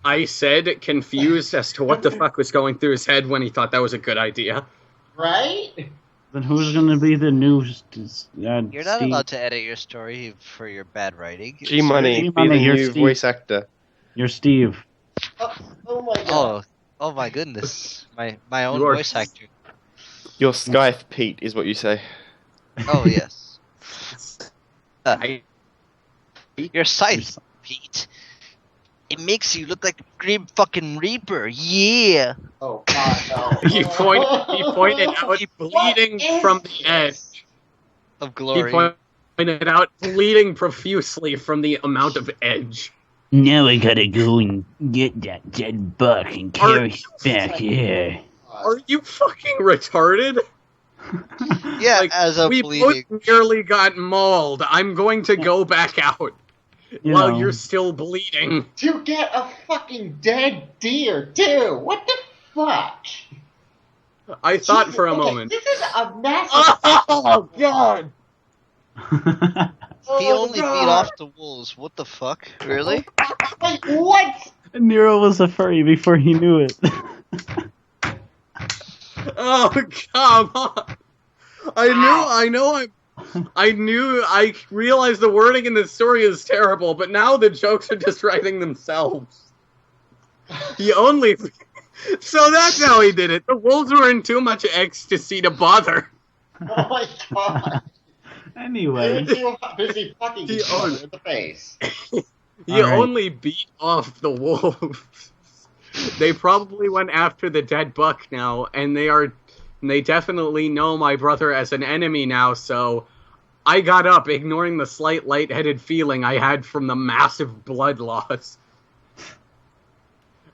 Speaker 4: I said, confused as to what the fuck was going through his head when he thought that was a good idea.
Speaker 2: Right?
Speaker 1: Then who's gonna be the new
Speaker 6: You're not
Speaker 1: Steve?
Speaker 6: allowed to edit your story for your bad writing.
Speaker 5: G Money, be the
Speaker 1: G-Money, you're
Speaker 5: new
Speaker 1: Steve.
Speaker 5: voice actor.
Speaker 1: You're Steve.
Speaker 2: Oh my God.
Speaker 6: Oh my goodness. My own
Speaker 4: You are-
Speaker 6: voice actor.
Speaker 5: Your Skype Pete is what you say.
Speaker 6: Oh yes. Your scythe, Pete. It makes you look like a Grim fucking Reaper. Yeah.
Speaker 2: Oh God, no.
Speaker 4: He pointed out bleeding from the edge.
Speaker 6: Of
Speaker 4: He
Speaker 6: glory.
Speaker 4: pointed out bleeding profusely from the amount of edge.
Speaker 1: Now I gotta go and get that dead buck and carry it back here.
Speaker 4: Are you fucking retarded?
Speaker 6: Yeah,
Speaker 4: Like,
Speaker 6: as a
Speaker 4: we
Speaker 6: bleeding.
Speaker 4: both nearly got mauled. I'm going to go back out
Speaker 1: You
Speaker 4: while
Speaker 1: know.
Speaker 4: you're still bleeding.
Speaker 2: To get a fucking dead deer, too. What the fuck?
Speaker 4: I thought
Speaker 2: Jesus,
Speaker 4: for a
Speaker 2: okay,
Speaker 4: moment.
Speaker 2: This is a massive.
Speaker 4: Oh God!
Speaker 6: He only beat off the wolves. What the fuck? Really?
Speaker 2: Wait, what?
Speaker 1: Nero was a furry before he knew it.
Speaker 4: Oh come on! I realized the wording in this story is terrible, but now the jokes are just writing themselves. He only. So that's how he did it. The wolves were in too much ecstasy to bother.
Speaker 2: Oh my God.
Speaker 1: Anyway.
Speaker 2: They were too busy fucking
Speaker 4: He
Speaker 2: each other
Speaker 4: owned-
Speaker 2: in the face.
Speaker 4: He
Speaker 1: Alright.
Speaker 4: only beat off the wolves. They probably went after the dead buck now, and they definitely know my brother as an enemy now, so I got up, ignoring the slight lightheaded feeling I had from the massive blood loss.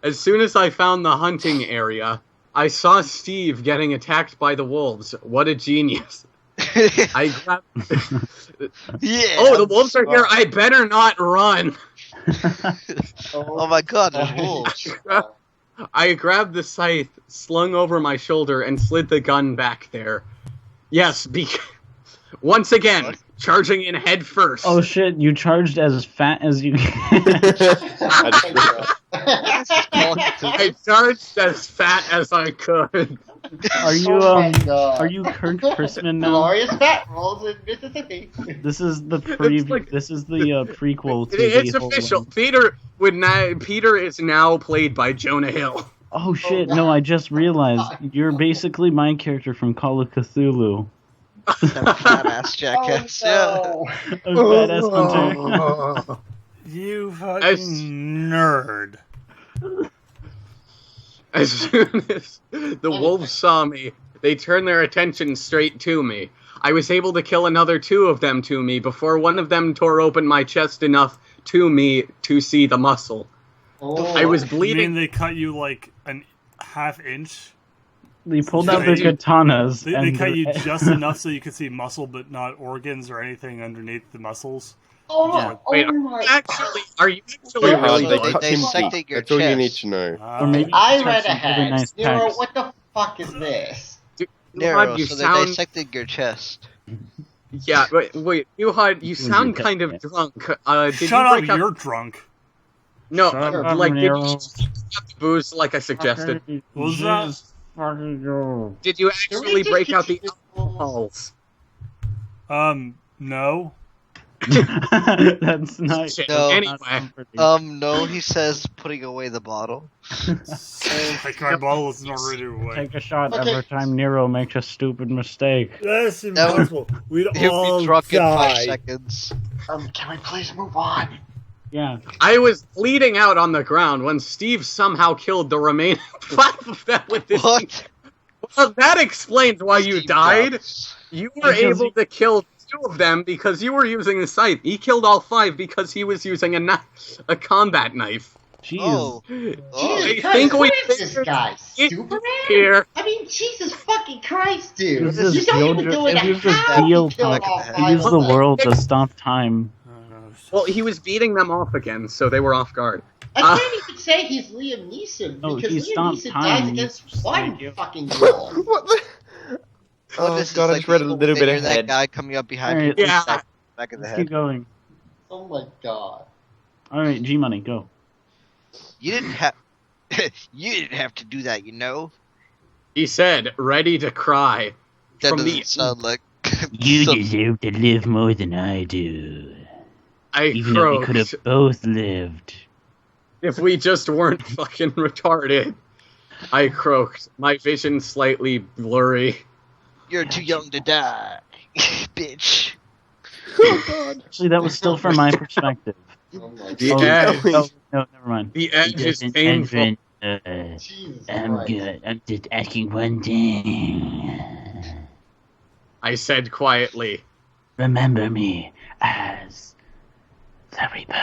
Speaker 4: As soon as I found the hunting area, I saw Steve getting attacked by the wolves. What a genius. I grabbed...
Speaker 6: Yeah.
Speaker 4: Oh, the wolves are here. I better not run.
Speaker 6: Oh my God, there's wolves.
Speaker 4: I grabbed the scythe, slung over my shoulder, and slid the gun back there. Yes, once again, charging in head first.
Speaker 1: Oh shit, you charged as fat as you
Speaker 4: I charged as fat as I could.
Speaker 1: Are you
Speaker 2: Oh my God.
Speaker 1: are you Kirk Chrisman now?
Speaker 2: Glorious fat rolls in Mississippi.
Speaker 1: This is the
Speaker 4: like-
Speaker 1: this is the prequel to
Speaker 4: It's
Speaker 1: the whole
Speaker 4: official.
Speaker 1: one.
Speaker 4: Peter is now played by Jonah Hill.
Speaker 1: Oh shit, no, I just realized you're basically my character from Call of Cthulhu.
Speaker 6: That fat ass jackass.
Speaker 2: Oh,
Speaker 1: A badass hunter.
Speaker 3: You fucking nerd.
Speaker 4: As soon as the wolves saw me, they turned their attention straight to me. I was able to kill another 2 of them to me before one of them tore open my chest enough to me to see the muscle.
Speaker 2: Oh.
Speaker 4: I was
Speaker 3: You
Speaker 4: bleeding.
Speaker 3: mean they cut you like an half inch?
Speaker 1: They pulled out their
Speaker 3: They-
Speaker 1: katanas
Speaker 3: They
Speaker 1: and
Speaker 3: cut you
Speaker 1: their-
Speaker 3: just enough so you could see muscle, but not organs or anything underneath the muscles.
Speaker 2: Oh,
Speaker 1: Yeah.
Speaker 4: Wait,
Speaker 2: oh my.
Speaker 4: are you actually
Speaker 2: Too
Speaker 4: really
Speaker 5: They
Speaker 6: They
Speaker 5: cut him
Speaker 6: dissected
Speaker 5: deep.
Speaker 6: your
Speaker 5: That's all you need
Speaker 6: chest.
Speaker 5: to know.
Speaker 1: Or maybe
Speaker 2: I
Speaker 1: it's
Speaker 2: read
Speaker 1: got some
Speaker 2: ahead.
Speaker 1: really nice
Speaker 2: Nero,
Speaker 1: pecs.
Speaker 2: what the fuck is this?
Speaker 6: Nero,
Speaker 4: Duhad, you
Speaker 6: so they
Speaker 4: sound
Speaker 6: dissected your chest.
Speaker 4: yeah. Wait, Duhad, you
Speaker 1: Was
Speaker 4: sound
Speaker 1: your
Speaker 4: kind of
Speaker 1: pet.
Speaker 4: drunk. Did
Speaker 3: Shut
Speaker 4: you
Speaker 3: up,
Speaker 4: break out?
Speaker 3: you're drunk.
Speaker 4: No,
Speaker 1: Shut up,
Speaker 4: like did
Speaker 1: Nero.
Speaker 4: you get the booze like I suggested?
Speaker 3: What was that?
Speaker 1: Just fucking go.
Speaker 4: Did you actually break out the alcohols?
Speaker 3: No.
Speaker 1: That's not.
Speaker 4: Shit.
Speaker 6: No.
Speaker 4: Anyway,
Speaker 6: No, he says putting away the bottle.
Speaker 3: Like my bottle is not ready to away.
Speaker 1: Take a shot
Speaker 2: Okay.
Speaker 1: every time Nero makes a stupid mistake.
Speaker 3: That's
Speaker 6: would-
Speaker 3: impossible. We'd
Speaker 6: He'll
Speaker 3: all
Speaker 6: be drunk in 5
Speaker 3: die.
Speaker 6: seconds.
Speaker 2: Can we please move on?
Speaker 1: Yeah.
Speaker 4: I was bleeding out on the ground when Steve somehow killed the remaining 5 of them with this.
Speaker 6: What?
Speaker 4: Well, that explains why you
Speaker 6: Steve
Speaker 4: died.
Speaker 6: Jobs.
Speaker 4: You were
Speaker 1: Because
Speaker 4: able to kill 2 of them because you were using the scythe. He killed all 5 because he was using a combat knife.
Speaker 1: Jeez.
Speaker 6: Oh.
Speaker 2: Jesus
Speaker 4: I
Speaker 2: Christ,
Speaker 4: think
Speaker 2: who
Speaker 4: we
Speaker 2: is this guy?
Speaker 4: It's
Speaker 2: Superman?
Speaker 4: here.
Speaker 2: I mean, Jesus fucking Christ, dude.
Speaker 1: This is
Speaker 2: You don't even
Speaker 1: Jojo-
Speaker 2: do it.
Speaker 1: it was just
Speaker 2: How
Speaker 1: Dio
Speaker 2: you killed
Speaker 6: Puck.
Speaker 2: all
Speaker 6: He
Speaker 1: He
Speaker 2: five
Speaker 1: used
Speaker 2: of
Speaker 1: the
Speaker 2: them?
Speaker 1: world to stop time.
Speaker 4: Well, he was beating them off again, so they were off guard.
Speaker 2: I can't even say he's Liam Neeson
Speaker 1: No,
Speaker 2: because
Speaker 1: he
Speaker 2: Liam
Speaker 1: stopped
Speaker 2: Neeson
Speaker 1: time.
Speaker 2: dies against
Speaker 1: He's
Speaker 2: one
Speaker 1: like you.
Speaker 2: fucking girl.
Speaker 5: What the?
Speaker 6: What
Speaker 5: Oh
Speaker 6: is this,
Speaker 5: god, I
Speaker 6: like
Speaker 5: just read a
Speaker 6: evil
Speaker 5: little bit
Speaker 6: figure, that
Speaker 5: ahead.
Speaker 6: guy coming up behind
Speaker 1: Alright,
Speaker 6: you,
Speaker 4: Yeah.
Speaker 6: back of the
Speaker 1: Let's
Speaker 6: head.
Speaker 1: keep going.
Speaker 2: Oh my god.
Speaker 1: Alright, G Money, go.
Speaker 6: You didn't have. You didn't have to do that, you know.
Speaker 4: He said, ready to cry.
Speaker 6: That
Speaker 4: From
Speaker 6: doesn't
Speaker 4: the-
Speaker 6: sound like.
Speaker 1: You
Speaker 6: some-
Speaker 1: deserve to live more than I do.
Speaker 4: I
Speaker 1: Even though we could
Speaker 4: croaked.
Speaker 1: have both lived.
Speaker 4: If we just weren't fucking retarded. I croaked, my vision slightly blurry.
Speaker 6: You're too young to die, bitch.
Speaker 5: Oh god.
Speaker 1: Actually, that was still from my perspective.
Speaker 2: Oh my
Speaker 4: The
Speaker 1: Oh,
Speaker 4: edge.
Speaker 1: no, no, never mind.
Speaker 4: The edge is
Speaker 1: Doesn't
Speaker 4: painful.
Speaker 1: end
Speaker 2: Jesus
Speaker 1: I'm
Speaker 2: Christ.
Speaker 1: good. I'm just asking one thing.
Speaker 4: I said quietly.
Speaker 1: Remember me as the Reaper.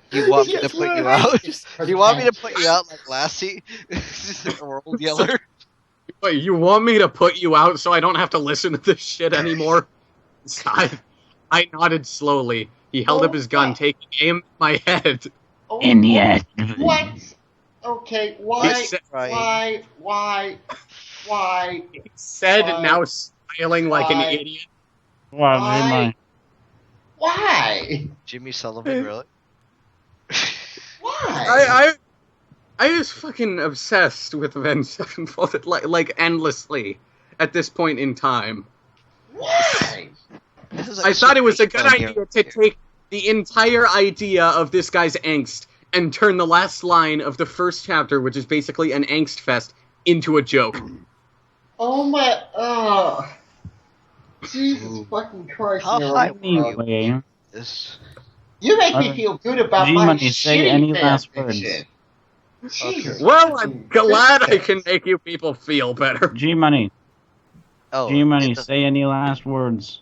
Speaker 6: You want me to
Speaker 5: Yes,
Speaker 6: put you
Speaker 5: right.
Speaker 6: out? Do you want me to put you out like Lassie? The world yeller?
Speaker 4: Wait, you want me to put you out so I don't have to listen to this shit anymore? I nodded slowly. He held up his gun, taking aim at my head.
Speaker 2: Oh,
Speaker 1: In the end.
Speaker 2: What? Okay,
Speaker 4: He
Speaker 2: why?
Speaker 4: said,
Speaker 2: Why?
Speaker 4: he said
Speaker 2: Why?
Speaker 4: now smiling like an
Speaker 2: Why?
Speaker 4: idiot.
Speaker 1: Wow,
Speaker 2: Why?
Speaker 1: never
Speaker 2: Why?
Speaker 6: Jimmy Sullivan, really?
Speaker 2: Why?
Speaker 4: I was fucking obsessed with Avenged Sevenfold, like endlessly at this point in time.
Speaker 2: Why?
Speaker 6: This is like
Speaker 4: I thought it was a good
Speaker 6: Superman
Speaker 4: idea
Speaker 6: here.
Speaker 4: to take the entire idea of this guy's angst and turn the last line of the first chapter, which is basically an angst fest, into a joke.
Speaker 2: Oh my. Jesus fucking Christ!
Speaker 6: How
Speaker 2: Nero.
Speaker 6: high were you?
Speaker 1: Anyway,
Speaker 6: This.
Speaker 2: You make me
Speaker 1: Alright.
Speaker 2: feel good about my
Speaker 1: G-Money, say
Speaker 2: shitty
Speaker 1: any
Speaker 2: fan
Speaker 1: last
Speaker 2: fiction. Jesus.
Speaker 4: Well, I'm
Speaker 2: fucking
Speaker 4: glad I
Speaker 2: Christ.
Speaker 4: can make you people feel better.
Speaker 1: G-Money.
Speaker 6: Oh,
Speaker 1: G-Money,
Speaker 6: it-
Speaker 1: say any last words.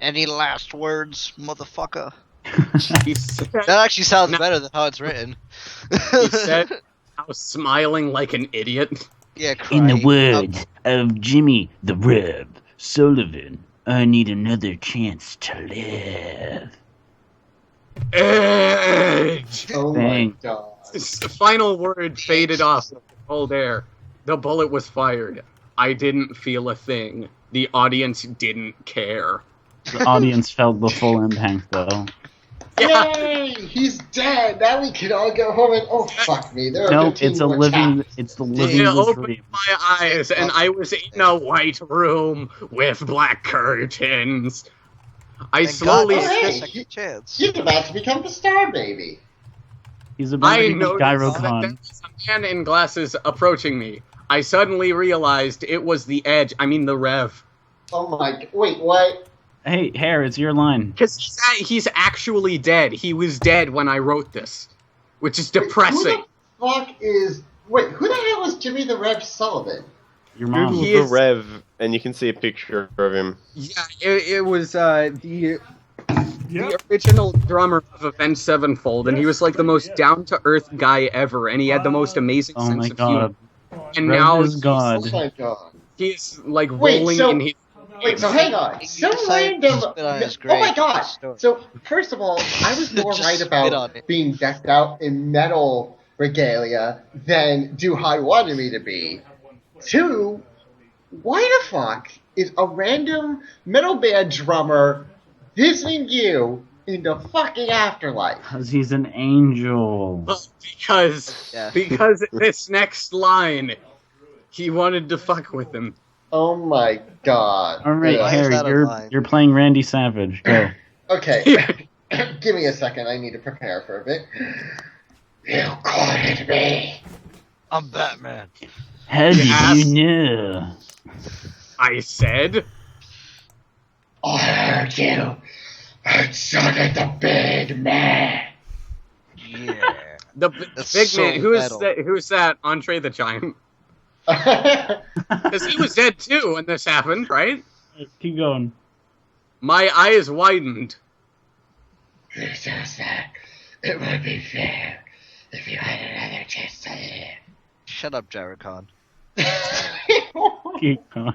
Speaker 6: Any last words, motherfucker?
Speaker 4: He said,
Speaker 6: That actually sounds
Speaker 4: No.
Speaker 6: better than how it's written.
Speaker 4: he said I was smiling like an idiot.
Speaker 6: Yeah,
Speaker 1: In the
Speaker 6: crying.
Speaker 1: words of Jimmy the Reb Sullivan, I need another chance to live.
Speaker 4: Edge!
Speaker 2: Oh
Speaker 1: Dang.
Speaker 2: my god.
Speaker 4: The final word faded off with the cold air. The bullet was fired. I didn't feel a thing. The audience didn't care.
Speaker 1: The audience felt the full impact, though.
Speaker 4: Yeah.
Speaker 2: Yay! He's dead. Now we can all go home and fuck me. There are
Speaker 1: No,
Speaker 2: 15
Speaker 1: it's a
Speaker 2: more
Speaker 1: living.
Speaker 2: chapters.
Speaker 1: It's the
Speaker 4: It
Speaker 1: living
Speaker 4: opened
Speaker 1: dream.
Speaker 4: my eyes, and I was in a white room with black curtains. I
Speaker 6: Thank
Speaker 4: slowly.
Speaker 6: God,
Speaker 2: Oh, hey.
Speaker 6: a second chance.
Speaker 2: He's about to become the star baby.
Speaker 1: He's about
Speaker 4: I
Speaker 1: to be
Speaker 4: noticed that there
Speaker 1: Gyrocon.
Speaker 4: was a man in glasses approaching me. I suddenly realized it was the Edge. I mean the Rev.
Speaker 2: Oh my. Wait, what?
Speaker 1: Hey, Hare, it's your line.
Speaker 4: Because he's actually dead. He was dead when I wrote this, which is depressing.
Speaker 2: Who the fuck is. Wait, who the hell is Jimmy the Rev Sullivan?
Speaker 1: Your mom.
Speaker 4: He
Speaker 5: Google
Speaker 4: is-
Speaker 5: the Rev, and you can see a picture of him.
Speaker 4: Yeah, it was the
Speaker 3: Yep.
Speaker 4: the original drummer of Avenged Sevenfold, and he was like the most down-to-earth guy ever, and he had the most amazing
Speaker 1: Oh
Speaker 4: sense
Speaker 1: my
Speaker 4: of humor.
Speaker 1: god.
Speaker 4: And
Speaker 1: Rev
Speaker 4: now
Speaker 1: is God.
Speaker 2: Oh my god.
Speaker 4: he's like
Speaker 2: Wait,
Speaker 4: rolling
Speaker 2: so-
Speaker 4: in his.
Speaker 2: Wait, so hang on.
Speaker 6: You
Speaker 2: Some
Speaker 6: decided to
Speaker 2: random.
Speaker 6: spit on his
Speaker 2: Oh my
Speaker 6: grave.
Speaker 2: god.
Speaker 6: Story.
Speaker 2: So, first of all, I was more
Speaker 6: Just
Speaker 2: right
Speaker 6: spit on
Speaker 2: about
Speaker 6: it.
Speaker 2: being decked out in metal regalia than Duhad wanted me to be. Two, why the fuck is a random metal band drummer visiting you in the fucking afterlife?
Speaker 1: Because he's an angel.
Speaker 6: Yeah.
Speaker 4: Because this next line, he wanted to fuck with him.
Speaker 2: Oh my god.
Speaker 1: All right,
Speaker 2: Ugh.
Speaker 6: Why is
Speaker 1: Hare,
Speaker 6: that a
Speaker 1: you're
Speaker 6: line?
Speaker 1: you're playing Randy Savage. Go.
Speaker 2: Okay. Give me a second. I need to prepare for a bit. You cornered me.
Speaker 6: I'm Batman.
Speaker 1: How did
Speaker 4: Yes.
Speaker 1: you know?
Speaker 4: I said,
Speaker 2: I heard you. And so did the big man.
Speaker 6: Yeah.
Speaker 4: the
Speaker 6: That's
Speaker 4: big
Speaker 6: so
Speaker 4: man. Who's
Speaker 6: metal.
Speaker 4: that? Who's that? Andre the Giant.
Speaker 2: Oh
Speaker 4: Because he was dead too when this happened, right?
Speaker 1: Keep going.
Speaker 4: My eyes widened.
Speaker 2: Who says that? It would be fair if you had another chance to
Speaker 6: Shut up, Jarricon.
Speaker 2: live.
Speaker 1: Keep going.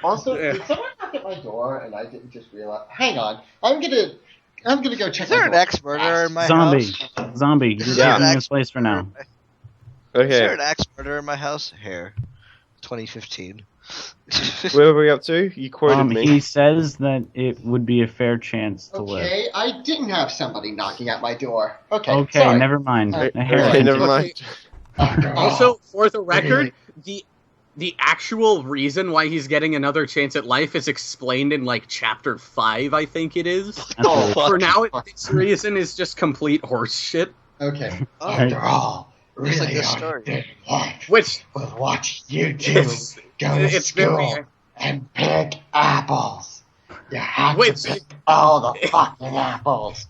Speaker 2: Also, did someone knock at my door and I didn't just realize? Hang on, I'm gonna go check.
Speaker 6: Is there
Speaker 2: my
Speaker 6: an
Speaker 2: door.
Speaker 6: ex-murderer in my
Speaker 1: Zombie.
Speaker 6: house?
Speaker 1: Zombie. You're
Speaker 5: Yeah.
Speaker 1: taking this place for now.
Speaker 6: Is there
Speaker 5: Okay,
Speaker 6: an ex-murderer in my house? Hair. 2015.
Speaker 5: where were we up to? You quoted me.
Speaker 1: He says that it would be a fair chance to live.
Speaker 2: Okay, I didn't have somebody knocking at my door. Okay,
Speaker 1: Okay,
Speaker 2: sorry.
Speaker 1: never mind.
Speaker 2: Alright.
Speaker 1: Hare,
Speaker 5: Okay, never
Speaker 1: continue.
Speaker 5: mind.
Speaker 2: After all.
Speaker 4: Also, for the record, the actual reason why he's getting another chance at life is explained in like chapter 5, I think it is.
Speaker 1: That's
Speaker 2: Oh,
Speaker 1: right.
Speaker 6: fuck.
Speaker 4: For now, this reason is just complete horse shit.
Speaker 2: Okay.
Speaker 6: Oh,
Speaker 2: After all,
Speaker 6: Looks like
Speaker 2: really
Speaker 6: this
Speaker 2: all
Speaker 6: story.
Speaker 2: you did want
Speaker 4: Which
Speaker 2: was watch you two
Speaker 4: it's,
Speaker 2: go to
Speaker 4: it's very
Speaker 2: school and pick apples. You have
Speaker 4: Wait,
Speaker 2: to pick all the fucking apples.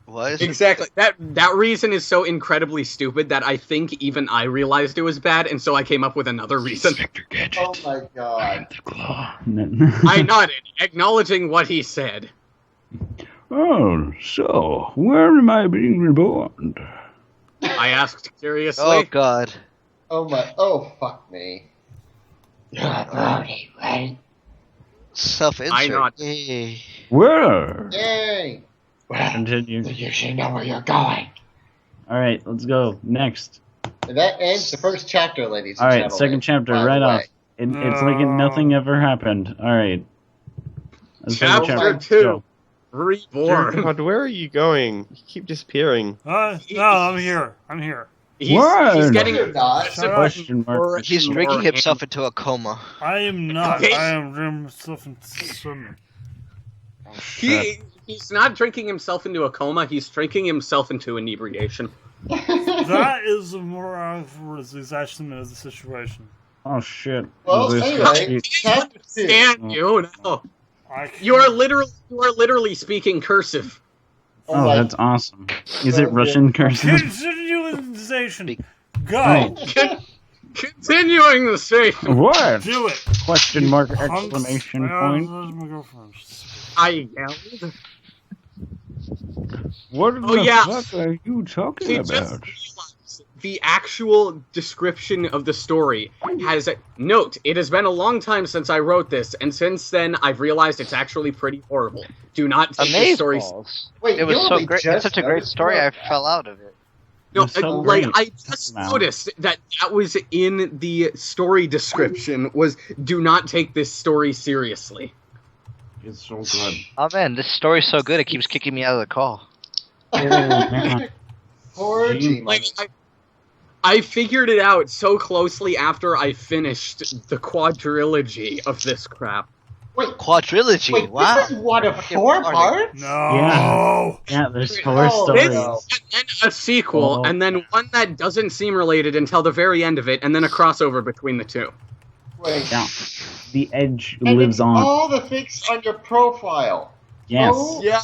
Speaker 6: What?
Speaker 4: Exactly. That reason is so incredibly stupid that I think even I realized it was bad, and so I came up with another reason.
Speaker 2: Oh my god.
Speaker 4: I nodded, acknowledging what he said.
Speaker 1: Oh, so where am I being reborn?
Speaker 4: I asked curiously.
Speaker 6: Oh god.
Speaker 2: Oh my. Oh fuck me. You're Brody, right?
Speaker 6: Self-insert.
Speaker 4: I not.
Speaker 6: Yay.
Speaker 1: Where?
Speaker 2: Yay! Well,
Speaker 1: Continue.
Speaker 2: you should know where you're going.
Speaker 1: All right, let's go next.
Speaker 2: And that ends the first chapter, ladies and
Speaker 1: All right,
Speaker 2: gentlemen.
Speaker 1: second chapter,
Speaker 2: by the
Speaker 1: right
Speaker 2: way.
Speaker 1: off. It's like nothing ever happened. All right. Second
Speaker 4: Chapter
Speaker 1: let's
Speaker 4: 2.
Speaker 1: go.
Speaker 4: Reborn.
Speaker 5: God, where are you going? You keep disappearing.
Speaker 3: No, I'm here. I'm here.
Speaker 4: He's
Speaker 1: Word.
Speaker 4: getting
Speaker 2: No, you're not.
Speaker 3: Shut up.
Speaker 1: Question mark.
Speaker 6: He's drinking himself into a coma.
Speaker 3: I am not.
Speaker 4: Okay.
Speaker 3: I am doing myself in swimming.
Speaker 4: He's not drinking himself into a coma. He's drinking himself into inebriation.
Speaker 3: That is a more accurate estimate of the situation.
Speaker 1: Oh shit.
Speaker 2: Well,
Speaker 1: Is
Speaker 2: anyway, chapter 2.
Speaker 4: Stand you no.
Speaker 3: I can't-
Speaker 4: You are literally speaking cursive.
Speaker 1: Oh,
Speaker 2: my-
Speaker 1: that's awesome. Is it Russian cursive?
Speaker 3: Continuation. Go.
Speaker 1: Right.
Speaker 4: Continuing the station.
Speaker 1: What?
Speaker 3: Do it.
Speaker 1: Question mark!
Speaker 3: Punks.
Speaker 1: Exclamation
Speaker 3: Ah,
Speaker 1: point!
Speaker 3: there's my girlfriend.
Speaker 4: I yelled.
Speaker 1: What
Speaker 4: Oh,
Speaker 1: the
Speaker 4: yeah.
Speaker 1: fuck are you talking
Speaker 4: He just
Speaker 1: about?
Speaker 4: realized the actual description of the story has note. It has been a long time since I wrote this, and since then I've realized it's actually pretty horrible. Do not take this story.
Speaker 2: Wait,
Speaker 6: It was
Speaker 2: you
Speaker 6: so
Speaker 2: only
Speaker 6: great.
Speaker 2: just
Speaker 6: It's such a great
Speaker 2: noticed
Speaker 6: story. I
Speaker 2: that?
Speaker 6: fell out of it.
Speaker 4: No,
Speaker 1: It's so
Speaker 4: like
Speaker 1: great.
Speaker 4: I just
Speaker 1: Wow.
Speaker 4: noticed that was in the story description. Was do not take this story seriously.
Speaker 1: It's so good.
Speaker 6: Oh man, this story's so good it keeps kicking me out of the call.
Speaker 2: Poor G
Speaker 4: Like I figured it out so closely after I finished the quadrilogy of this crap.
Speaker 2: Wait,
Speaker 6: Quadrilogy.
Speaker 2: wait,
Speaker 6: Wow.
Speaker 2: this is what, a
Speaker 6: Fucking
Speaker 2: 4
Speaker 6: party.
Speaker 2: parts?
Speaker 3: No.
Speaker 1: Yeah, there's 4
Speaker 2: Oh,
Speaker 1: stories.
Speaker 2: no.
Speaker 4: And then a sequel,
Speaker 1: Oh.
Speaker 4: and then one that doesn't seem related until the very end of it, and then a crossover between the two.
Speaker 2: Wait.
Speaker 1: Yeah. The edge
Speaker 2: And
Speaker 1: lives
Speaker 2: it's
Speaker 1: on.
Speaker 2: all the things on your profile.
Speaker 1: Yes.
Speaker 2: Oh,
Speaker 4: Yeah.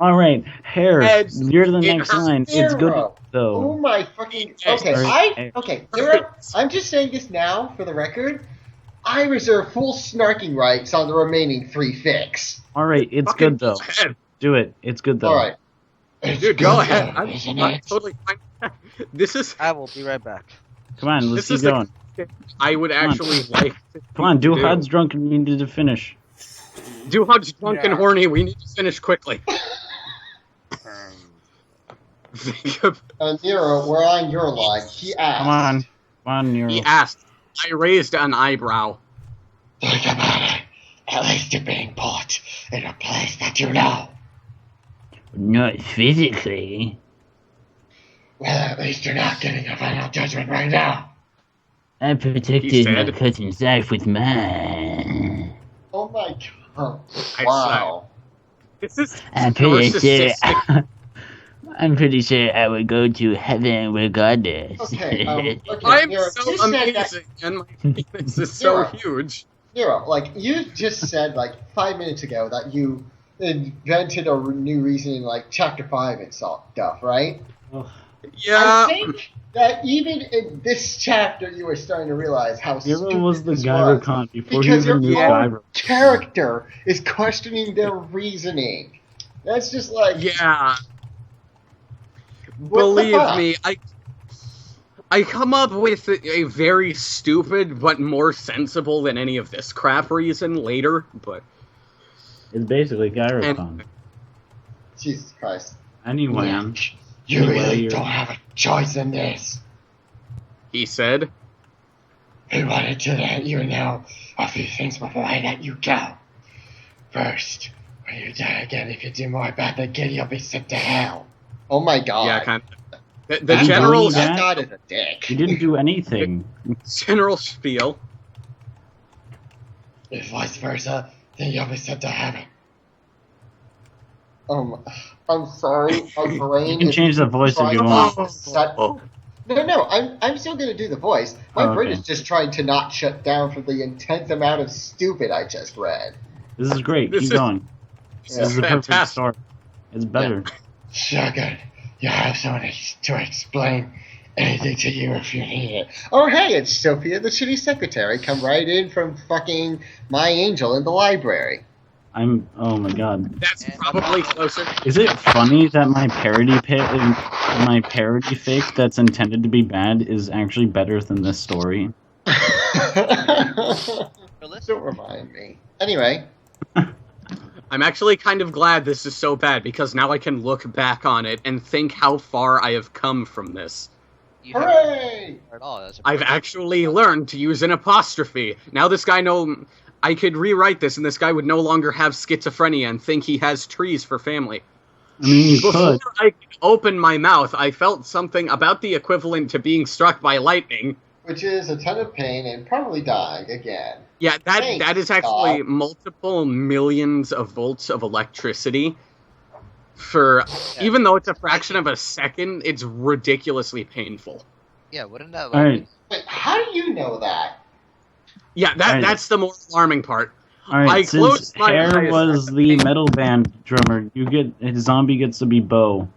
Speaker 1: All right, Hair,
Speaker 4: Edge
Speaker 1: you're the
Speaker 4: in
Speaker 1: next
Speaker 4: her
Speaker 1: line. It's good
Speaker 2: hero. Oh
Speaker 1: though.
Speaker 2: my fucking.
Speaker 4: Yes.
Speaker 2: Okay, Zero, I'm just saying this now for the record. I reserve full snarking rights on the remaining 3 fics.
Speaker 1: All right, it's
Speaker 4: Fucking
Speaker 1: good though.
Speaker 4: go ahead.
Speaker 1: Do it. It's good though.
Speaker 2: Alright. It's
Speaker 4: Dude,
Speaker 2: good
Speaker 4: go ahead.
Speaker 2: though,
Speaker 4: I'm
Speaker 2: isn't
Speaker 4: I'm
Speaker 2: it?
Speaker 4: totally fine. This is.
Speaker 6: I will be right back.
Speaker 1: Come on, let's
Speaker 4: This
Speaker 1: keep
Speaker 4: is the-
Speaker 1: going.
Speaker 4: I would actually like.
Speaker 1: Come on,
Speaker 4: do.
Speaker 1: Duhad's drunk and we need to finish.
Speaker 4: Duhad's drunk and
Speaker 3: Yeah.
Speaker 4: horny. We need to finish quickly. Think of-
Speaker 2: Nero, we're on your line. He asked.
Speaker 1: Come on. Come on, Nero.
Speaker 4: He asked. I raised an eyebrow.
Speaker 2: Think about it. At least you're being put in a place that you know.
Speaker 1: Not physically.
Speaker 2: Well, at least you're not getting a final judgment right now.
Speaker 1: I
Speaker 4: He
Speaker 1: protected my
Speaker 4: said-
Speaker 1: cousin's life with mine.
Speaker 2: Oh my god.
Speaker 4: I
Speaker 2: Wow.
Speaker 4: This is
Speaker 1: I'm pretty sure.
Speaker 4: narcissistic.
Speaker 1: I'm pretty sure I would go to heaven regardless.
Speaker 2: Okay, okay,
Speaker 4: I'm
Speaker 2: Nero,
Speaker 4: so
Speaker 2: you said that.
Speaker 4: amazing, and my penis is so
Speaker 2: Nero.
Speaker 4: huge.
Speaker 2: Nero, like, you just said, like, 5 minutes ago that you invented a new reasoning, like, chapter 5 and stuff, right?
Speaker 4: Yeah.
Speaker 2: I think that even in this chapter you were starting to realize how
Speaker 1: Nero
Speaker 2: stupid
Speaker 1: was the
Speaker 2: this
Speaker 1: gyro
Speaker 2: was.
Speaker 1: con before
Speaker 2: Because
Speaker 1: he even
Speaker 2: your
Speaker 1: knew
Speaker 2: own
Speaker 1: gyro.
Speaker 2: character is questioning their reasoning. That's just like...
Speaker 4: Yeah.
Speaker 2: What the
Speaker 4: Believe
Speaker 2: fuck?
Speaker 4: me, I come up with a very stupid but more sensible than any of this crap reason later, but
Speaker 1: It's basically gyro
Speaker 4: And-
Speaker 1: con.
Speaker 2: Jesus Christ.
Speaker 1: Anyway,
Speaker 2: You
Speaker 1: Well,
Speaker 2: really
Speaker 1: you're-
Speaker 2: don't have a choice in this.
Speaker 4: he said,
Speaker 2: We wanted to let you know a few things before I let you go. First, when you die again, if you do more bad than good, you'll be sent to hell. Oh my god.
Speaker 4: yeah, kind of. The
Speaker 1: Did he
Speaker 4: general
Speaker 1: believe
Speaker 2: That
Speaker 1: that?
Speaker 2: god is a dick.
Speaker 1: he didn't do anything.
Speaker 4: general spiel.
Speaker 2: If vice versa, then you'll be sent to heaven. I'm sorry, my brain
Speaker 1: You can
Speaker 2: is
Speaker 1: change the voice if you
Speaker 2: trying
Speaker 1: want.
Speaker 2: to set- No, I'm still going to do the voice. My
Speaker 1: Oh,
Speaker 2: brain
Speaker 1: okay.
Speaker 2: is just trying to not shut down from the intense amount of stupid I just read.
Speaker 1: This is great.
Speaker 4: This
Speaker 1: Keep
Speaker 4: is-
Speaker 1: going.
Speaker 4: This
Speaker 2: Yeah.
Speaker 1: This
Speaker 4: is
Speaker 1: is a perfect
Speaker 4: fantastic.
Speaker 1: story. It's better.
Speaker 2: Sugar, you have someone to explain anything to you if you need it. Oh, hey, it's Sophia, the shitty secretary. Come right in from fucking my angel in the library.
Speaker 1: Oh my god.
Speaker 4: That's probably closer.
Speaker 1: Is it funny that my my parody fic that's intended to be bad is actually better than this story?
Speaker 2: Don't remind me. Anyway,
Speaker 4: I'm actually kind of glad this is so bad because now I can look back on it and think how far I have come from this.
Speaker 6: You haven't
Speaker 2: hooray!
Speaker 6: at all. That's
Speaker 4: I've actually learned to use an apostrophe. Now this guy I could rewrite this and this guy would no longer have schizophrenia and think he has trees for family.
Speaker 1: I mean, you
Speaker 4: Before
Speaker 1: could.
Speaker 4: I could open my mouth, I felt something about the equivalent to being struck by lightning.
Speaker 2: Which is a ton of pain and probably dying again.
Speaker 4: Yeah,
Speaker 2: Thanks,
Speaker 4: that is actually
Speaker 2: Doc.
Speaker 4: multiple millions of volts of electricity. Even though it's a fraction of a second, it's ridiculously painful.
Speaker 6: Yeah, wouldn't that
Speaker 1: All right.
Speaker 2: Wait, how do you know that?
Speaker 4: Yeah,
Speaker 1: Right.
Speaker 4: that's the more alarming part.
Speaker 1: All right.
Speaker 4: I
Speaker 1: Since
Speaker 4: closed my
Speaker 1: Hair
Speaker 4: eyes
Speaker 1: was
Speaker 4: at the
Speaker 1: the metal band drummer, Zombie gets to be Bo.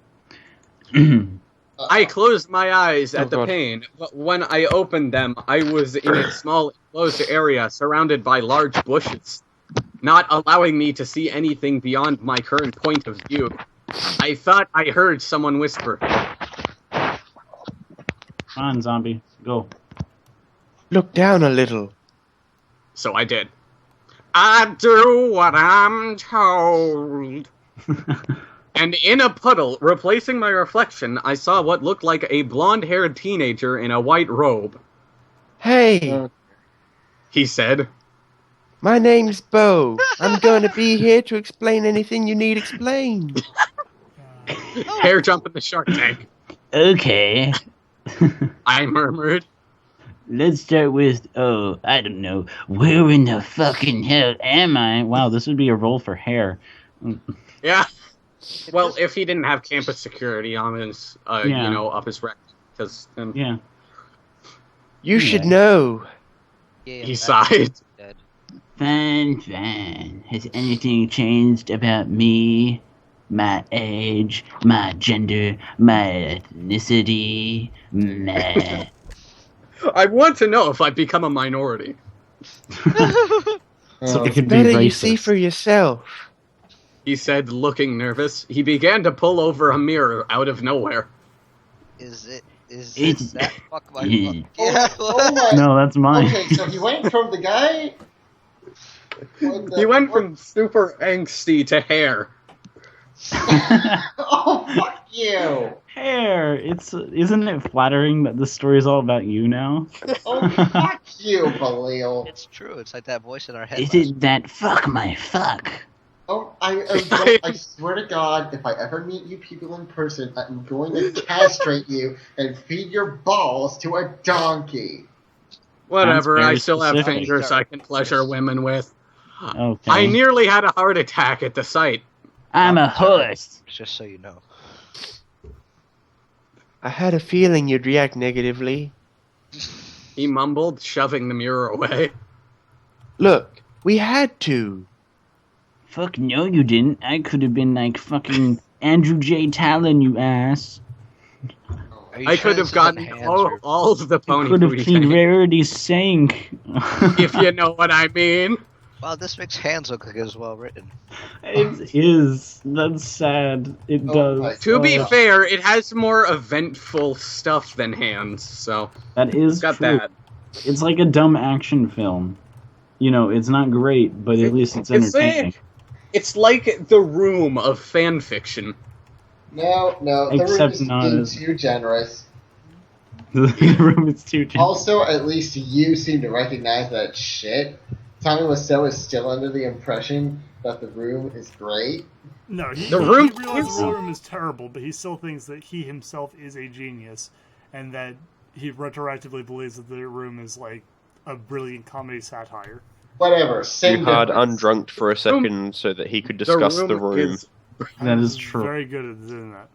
Speaker 4: I closed my eyes at the
Speaker 5: God.
Speaker 4: pain, but when I opened them, I was in a small enclosed area surrounded by large bushes, not allowing me to see anything beyond my current point of view. I thought I heard someone whisper.
Speaker 1: Come on, Zombie. Go.
Speaker 5: Look down a little.
Speaker 4: So I did. I do what I'm told. And in a puddle, replacing my reflection, I saw what looked like a blonde-haired teenager in a white robe.
Speaker 5: Hey,
Speaker 4: He said,
Speaker 5: my name's Bo. I'm going to be here to explain anything you need explained.
Speaker 4: hair jump in the shark tank.
Speaker 1: Okay.
Speaker 4: I murmured.
Speaker 1: Let's start with, I don't know, where in the fucking hell am I? Wow, this would be a role for Hair.
Speaker 4: Yeah. Well, if he didn't have campus security on his,
Speaker 1: Yeah.
Speaker 4: up his record, because
Speaker 1: Yeah.
Speaker 5: You should
Speaker 1: Yeah.
Speaker 5: know.
Speaker 6: Yeah,
Speaker 4: he
Speaker 6: that's
Speaker 4: sighed.
Speaker 6: dead.
Speaker 1: Fine. Has anything changed about me? My age, my gender, my ethnicity? Meh.
Speaker 4: I want to know if I become a minority.
Speaker 1: So it could be
Speaker 5: Better
Speaker 1: racist.
Speaker 5: you see for yourself.
Speaker 4: He said, looking nervous. He began to pull over a mirror out of nowhere.
Speaker 6: Is it
Speaker 1: It's-
Speaker 6: that fuck my
Speaker 1: Yeah.
Speaker 6: fuck? Yeah.
Speaker 2: Oh my.
Speaker 1: No, that's mine.
Speaker 2: Okay, so he went from the guy.
Speaker 4: He went from super angsty to hair.
Speaker 2: Oh, fuck you!
Speaker 1: Hair. Isn't it flattering that the story is all about you now?
Speaker 2: Oh, fuck you, Balil.
Speaker 6: It's true. It's like that voice in our head.
Speaker 1: Is it that fuck my fuck?
Speaker 2: Oh, I swear to God, if I ever meet you people in person, I'm going to castrate you and feed your balls to a donkey.
Speaker 4: Whatever,
Speaker 1: Sounds very
Speaker 4: I still have
Speaker 1: specific.
Speaker 4: fingers I can pleasure women with.
Speaker 1: Okay.
Speaker 4: I nearly had a heart attack at the sight.
Speaker 1: I'm a horse.
Speaker 6: Just so you know.
Speaker 5: I had a feeling you'd react negatively.
Speaker 4: He mumbled, shoving the mirror away.
Speaker 5: Look, we had to.
Speaker 1: Fuck no, you didn't. I could have been like fucking Andrew J. Talon, you ass.
Speaker 6: Are you
Speaker 4: I
Speaker 6: sure
Speaker 4: could have
Speaker 6: this isn't
Speaker 4: gotten
Speaker 6: hands
Speaker 4: all
Speaker 6: or-
Speaker 4: of the pony
Speaker 1: Could have
Speaker 4: booty
Speaker 1: seen
Speaker 4: tank,
Speaker 1: Rarity sink.
Speaker 4: if you know what I mean.
Speaker 6: Wow, this makes hands look like it was well written.
Speaker 1: It is. That's sad. It
Speaker 2: Oh
Speaker 1: does.
Speaker 2: my
Speaker 4: To be
Speaker 2: Oh.
Speaker 4: fair, it has more eventful stuff than hands, so
Speaker 1: That is
Speaker 4: it's got
Speaker 1: true.
Speaker 4: that.
Speaker 1: It's like a dumb action film. You know, it's not great, but at least it's
Speaker 4: It's
Speaker 1: entertaining.
Speaker 4: It's like The Room of fan fiction.
Speaker 2: No, the room
Speaker 1: Except
Speaker 2: is
Speaker 1: not
Speaker 2: being
Speaker 1: as-
Speaker 2: too generous.
Speaker 1: The room is too gentle.
Speaker 2: Also, at least you seem to recognize that shit. Tommy Wiseau is still under the impression that the room is great.
Speaker 3: No, he
Speaker 4: The room
Speaker 3: realizes
Speaker 4: is-
Speaker 3: the room is terrible, but he still thinks that he himself is a genius, and that he retroactively believes that the room is like a brilliant comedy satire.
Speaker 2: Whatever, same
Speaker 5: Duhad
Speaker 2: difference.
Speaker 5: undrunked for a second so that he could discuss the room.
Speaker 1: That is
Speaker 3: I'm
Speaker 1: true.
Speaker 3: very good at doing that.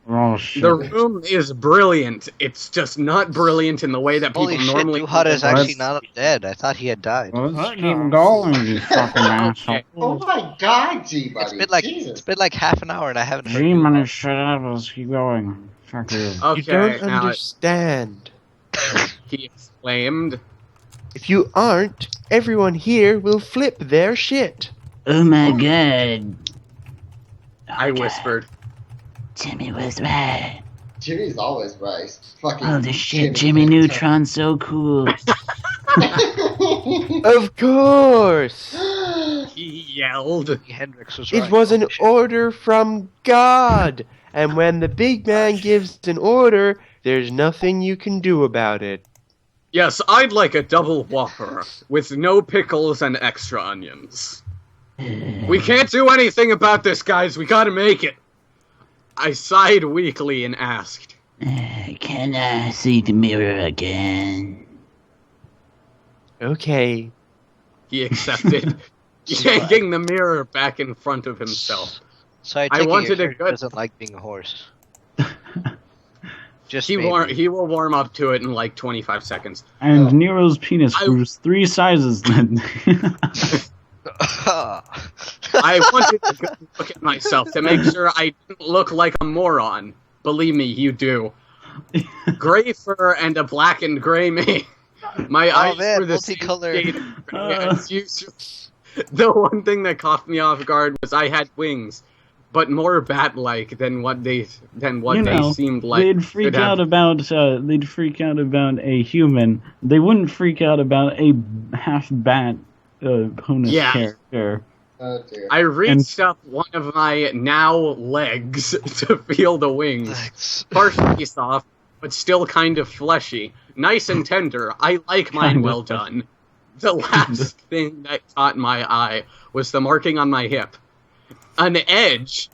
Speaker 1: Oh shit.
Speaker 4: The room is brilliant. It's just not brilliant in the way that people
Speaker 6: Holy shit,
Speaker 4: normally.
Speaker 6: Duhad is actually
Speaker 1: Let's-
Speaker 6: not dead. I thought he had died.
Speaker 1: Let's
Speaker 3: What?
Speaker 1: keep
Speaker 3: No.
Speaker 1: going, you fucking asshole.
Speaker 2: Oh my god, G buddy.
Speaker 6: It's
Speaker 2: Jesus.
Speaker 6: been like half an hour and I haven't heard
Speaker 1: G-Money,
Speaker 6: Duhad.
Speaker 1: shut up. Let's keep going. Fuck you.
Speaker 5: You
Speaker 4: Okay,
Speaker 5: don't
Speaker 4: now
Speaker 5: understand.
Speaker 4: he exclaimed.
Speaker 5: If you aren't, everyone here will flip their shit.
Speaker 1: Oh my god.
Speaker 4: I whispered.
Speaker 1: Jimmy was right.
Speaker 2: Jimmy's always right. Fucking
Speaker 1: Holy shit, Jimmy Neutron's so cool.
Speaker 5: Of course!
Speaker 4: He yelled.
Speaker 6: Hendrix was right.
Speaker 5: It was an
Speaker 6: Holy shit.
Speaker 5: order from God! And when the big man gives an order, there's nothing you can do about it.
Speaker 4: Yes, I'd like a double Whopper with no pickles and extra onions. We can't do anything about this, guys. We gotta make it. I sighed weakly and asked,
Speaker 1: Can I see the mirror again?
Speaker 5: Okay.
Speaker 4: he accepted, yanking the mirror back in front of himself.
Speaker 6: So I
Speaker 4: I
Speaker 6: take
Speaker 4: wanted
Speaker 6: it your
Speaker 4: a
Speaker 6: character
Speaker 4: good-
Speaker 6: doesn't like being a horse. Just
Speaker 4: He
Speaker 6: maybe.
Speaker 4: he will warm up to it in like 25 seconds.
Speaker 1: And Nero's penis
Speaker 4: I-
Speaker 1: grew 3 sizes then.
Speaker 4: I wanted a good look at myself to make sure I didn't look like a moron. Believe me, you do. Gray fur and a black and gray me. My eyes
Speaker 6: man,
Speaker 4: were the same
Speaker 6: multicolored.
Speaker 4: shade of gray as usual. The one thing that caught me off guard was I had wings, but more bat-like than what they seemed like.
Speaker 1: they'd freak
Speaker 4: should have.
Speaker 1: out about a human. They wouldn't freak out about a half bat bonus
Speaker 4: Yeah.
Speaker 1: character.
Speaker 2: Oh dear.
Speaker 4: I reached up one of my now legs to feel the wings.
Speaker 6: Thanks.
Speaker 4: Partially soft, but still kind of fleshy. Nice and tender. I like mine
Speaker 1: Kind of
Speaker 4: well
Speaker 1: fleshy.
Speaker 4: done. The last thing that caught my eye was the marking on my hip. An edge,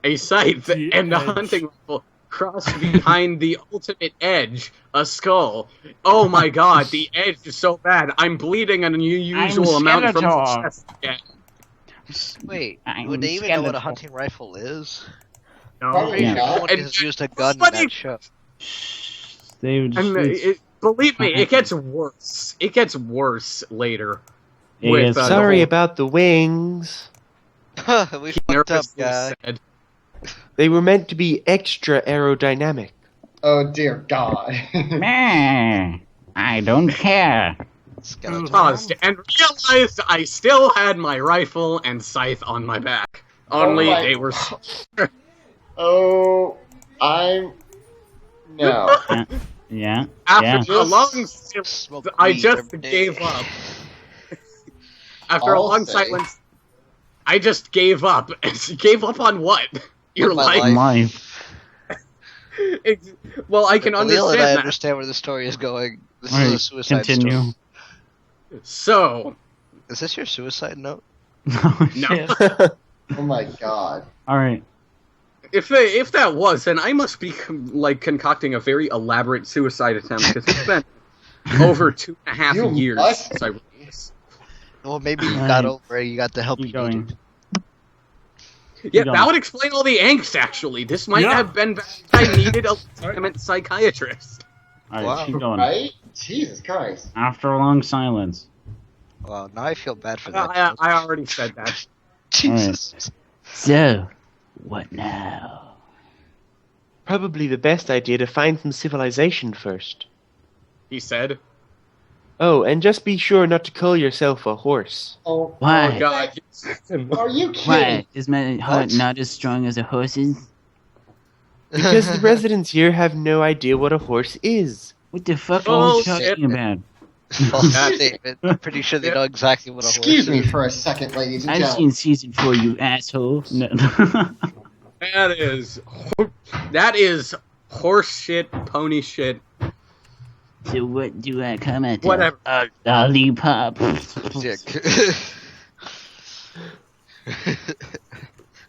Speaker 4: a scythe,
Speaker 3: The
Speaker 4: and a
Speaker 3: edge.
Speaker 4: hunting rifle crossed behind the ultimate edge, a skull. Oh my god, the edge is so bad. I'm bleeding an unusual amount from the
Speaker 1: Skeletor.
Speaker 4: chest again.
Speaker 6: Wait,
Speaker 1: I'm
Speaker 6: would they even know what a
Speaker 1: skeletal.
Speaker 6: hunting rifle is?
Speaker 4: No.
Speaker 2: Probably
Speaker 1: Yeah.
Speaker 2: not.
Speaker 6: No one
Speaker 4: And-
Speaker 6: has used a gun in
Speaker 4: funny-
Speaker 6: that show.
Speaker 1: They would just,
Speaker 4: And believe me, it gets worse. It gets worse later.
Speaker 1: it
Speaker 4: with,
Speaker 1: gets-
Speaker 4: the
Speaker 5: Sorry
Speaker 4: whole-
Speaker 5: about the wings.
Speaker 6: we fucked up,
Speaker 4: Nervously
Speaker 6: guy.
Speaker 4: said.
Speaker 5: They were meant to be extra aerodynamic.
Speaker 2: Oh dear God.
Speaker 1: Meh, I don't care.
Speaker 6: Skeleton.
Speaker 4: Paused and realized I still had my rifle and scythe on my back. Only
Speaker 2: my-
Speaker 4: they were.
Speaker 2: Oh, I'm no.
Speaker 1: Yeah.
Speaker 4: After
Speaker 1: Yeah.
Speaker 4: a long silence,
Speaker 6: Smoke
Speaker 4: I
Speaker 6: weed
Speaker 4: just
Speaker 6: every day.
Speaker 4: gave up. After a
Speaker 2: I'll
Speaker 4: long
Speaker 2: say.
Speaker 4: silence, I just gave up. Gave up on what? Your
Speaker 6: My
Speaker 4: life?
Speaker 6: life.
Speaker 4: Ex- Well, I can
Speaker 6: Khalil and I
Speaker 4: understand that.
Speaker 6: understand where the story is going. This
Speaker 1: Alright,
Speaker 6: is a suicide
Speaker 1: continue.
Speaker 6: story.
Speaker 4: So,
Speaker 6: Is this your suicide note?
Speaker 1: No.
Speaker 4: No.
Speaker 1: shit.
Speaker 2: Oh my God.
Speaker 1: All right.
Speaker 4: if that was, then I must be concocting a very elaborate suicide attempt because it's been over 2.5
Speaker 2: You
Speaker 4: years
Speaker 2: must
Speaker 4: since I wrote this.
Speaker 6: Well, maybe you
Speaker 1: Alright.
Speaker 6: got over it. You got the help
Speaker 1: Keep
Speaker 6: you
Speaker 1: going.
Speaker 6: needed.
Speaker 4: Yeah,
Speaker 1: going.
Speaker 4: that would explain all the angst. Actually, this might
Speaker 3: Yeah.
Speaker 4: have been back when I needed a legitimate psychiatrist.
Speaker 1: All right.
Speaker 6: Wow.
Speaker 1: Keep going.
Speaker 2: Right? Jesus Christ.
Speaker 1: After a long silence.
Speaker 6: Wow, now I feel bad for that.
Speaker 4: I already said that.
Speaker 6: Jesus.
Speaker 1: So, what now?
Speaker 5: Probably the best idea to find some civilization first.
Speaker 4: He said,
Speaker 5: Oh, and just be sure not to call yourself a horse.
Speaker 2: Oh,
Speaker 1: Why?
Speaker 4: "Oh God,
Speaker 2: are you kidding?
Speaker 1: Why? Is my heart
Speaker 6: What?
Speaker 1: not as strong as a horse's?
Speaker 5: Because the residents here have no idea what a horse is.
Speaker 1: What the fuck are you
Speaker 4: Bullshit.
Speaker 1: talking about?
Speaker 6: False statement. I'm pretty sure they know exactly what a horse
Speaker 2: Excuse me
Speaker 6: is.
Speaker 2: for a second, ladies and
Speaker 1: I've
Speaker 2: gentlemen.
Speaker 1: seen season 4, you asshole. No.
Speaker 4: that is horse shit, pony shit."
Speaker 1: So what do I comment?
Speaker 4: Whatever.
Speaker 1: Lollipop.
Speaker 6: Dick.